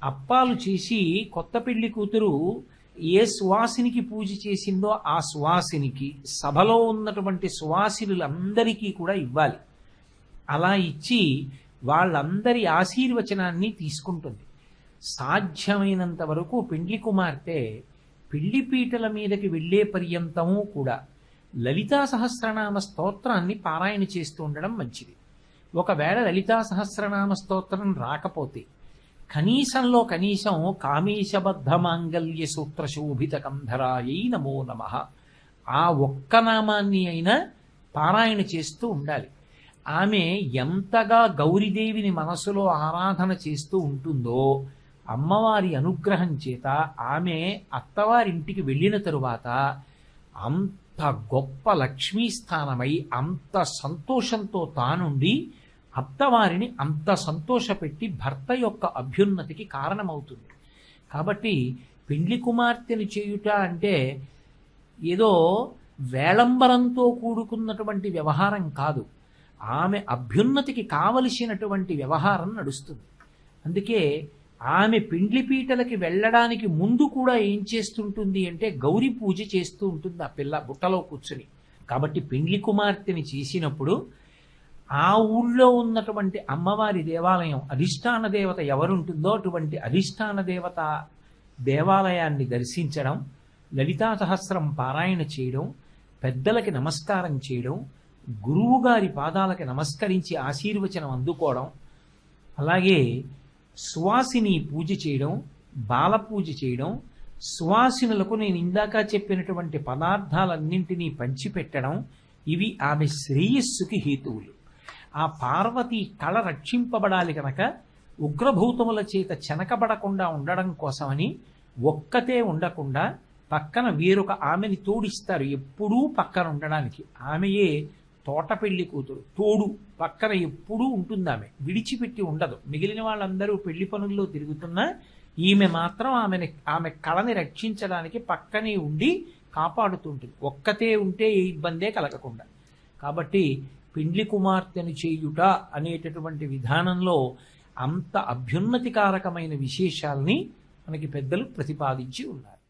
అప్పాలు చేసి కొత్త పెళ్లి కూతురు ఏ సువాసినికి పూజ చేసిందో ఆ సువాసినికి, సభలో ఉన్నటువంటి సువాసినులందరికీ కూడా ఇవ్వాలి. అలా ఇచ్చి వాళ్ళందరి ఆశీర్వచనాన్ని తీసుకుంటుంది. సాధ్యమైనంత వరకు పెండ్లి కుమార్తె పెళ్లి పీటల మీదకి వెళ్లే పర్యంతము కూడా లలితా సహస్రనామ స్తోత్రాన్ని పారాయణ చేస్తూ ఉండడం మంచిది. ఒకవేళ లలితా సహస్రనామ స్తోత్రం రాకపోతే కనీసంలో కనీసం కామేశబద్ధ మాంగల్య సూత్ర శోభిత కంధరాయై నమో నమః ఆ ఒక్క నామాన్ని అయినా పారాయణ చేస్తూ ఉండాలి. ఆమె ఎంతగా గౌరీదేవిని మనసులో ఆరాధన చేస్తూ ఉంటుందో అమ్మవారి అనుగ్రహం చేత ఆమె అత్తవారింటికి వెళ్ళిన తరువాత అంత గొప్ప లక్ష్మీస్థానమై అంత సంతోషంతో తానుండి అత్తవారిని అంత సంతోషపెట్టి భర్త యొక్క అభ్యున్నతికి కారణమవుతుంది. కాబట్టి పెండ్లి కుమార్తెను చేయుట అంటే ఏదో వేళంబరంతో కూడుకున్నటువంటి వ్యవహారం కాదు, ఆమె అభ్యున్నతికి కావలసినటువంటి వ్యవహారం నడుస్తుంది. అందుకే ఆమె పెండ్లి పీటలకి వెళ్ళడానికి ముందు కూడా ఏం చేస్తుంటుంది అంటే గౌరీ పూజ చేస్తూ ఉంటుంది ఆ పిల్ల బుట్టలో కూర్చుని. కాబట్టి పెండ్లి కుమార్తెని చేసినప్పుడు ఆ ఊళ్ళో ఉన్నటువంటి అమ్మవారి దేవాలయం, అధిష్టాన దేవత ఎవరుంటుందో అటువంటి అధిష్టాన దేవత దేవాలయాన్ని దర్శించడం, లలితా సహస్రం పారాయణ చేయడం, పెద్దలకి నమస్కారం చేయడం, గురువు గారి పాదాలకి నమస్కరించి ఆశీర్వచనం అందుకోవడం, అలాగే సువాసిని పూజ చేయడం, బాల పూజ చేయడం, సువాసినులకు నేను ఇందాక చెప్పినటువంటి పదార్థాలన్నింటినీ పంచిపెట్టడం, ఇవి ఆమె శ్రేయస్సుకి హేతువులు. ఆ పార్వతి కళ రక్షింపబడాలి కనుక ఉగ్రభూతముల చేత చెనకబడకుండా ఉండడం కోసమని ఒక్కతే ఉండకుండా పక్కన వేరొక ఆమెని తోడిస్తారు, ఎప్పుడూ పక్కన ఉండడానికి. ఆమెయే తోట పెళ్లి కూతురు, తోడు పక్కన ఎప్పుడూ ఉంటుంది. ఆమె విడిచిపెట్టి ఉండదు. మిగిలిన వాళ్ళందరూ పెళ్లి పనుల్లో తిరుగుతున్నా ఈమె మాత్రం ఆమె కళని రక్షించడానికి పక్కనే ఉండి కాపాడుతుంటుంది. ఒక్కతే ఉంటే ఏ ఇబ్బందే కలగకుండా. కాబట్టి పెండ్లి కుమార్తెను చేయుట అనేటటువంటి విధానంలో అంత అభ్యున్నతికారకమైన విశేషాల్ని మనకి పెద్దలు ప్రతిపాదించి ఉన్నారు.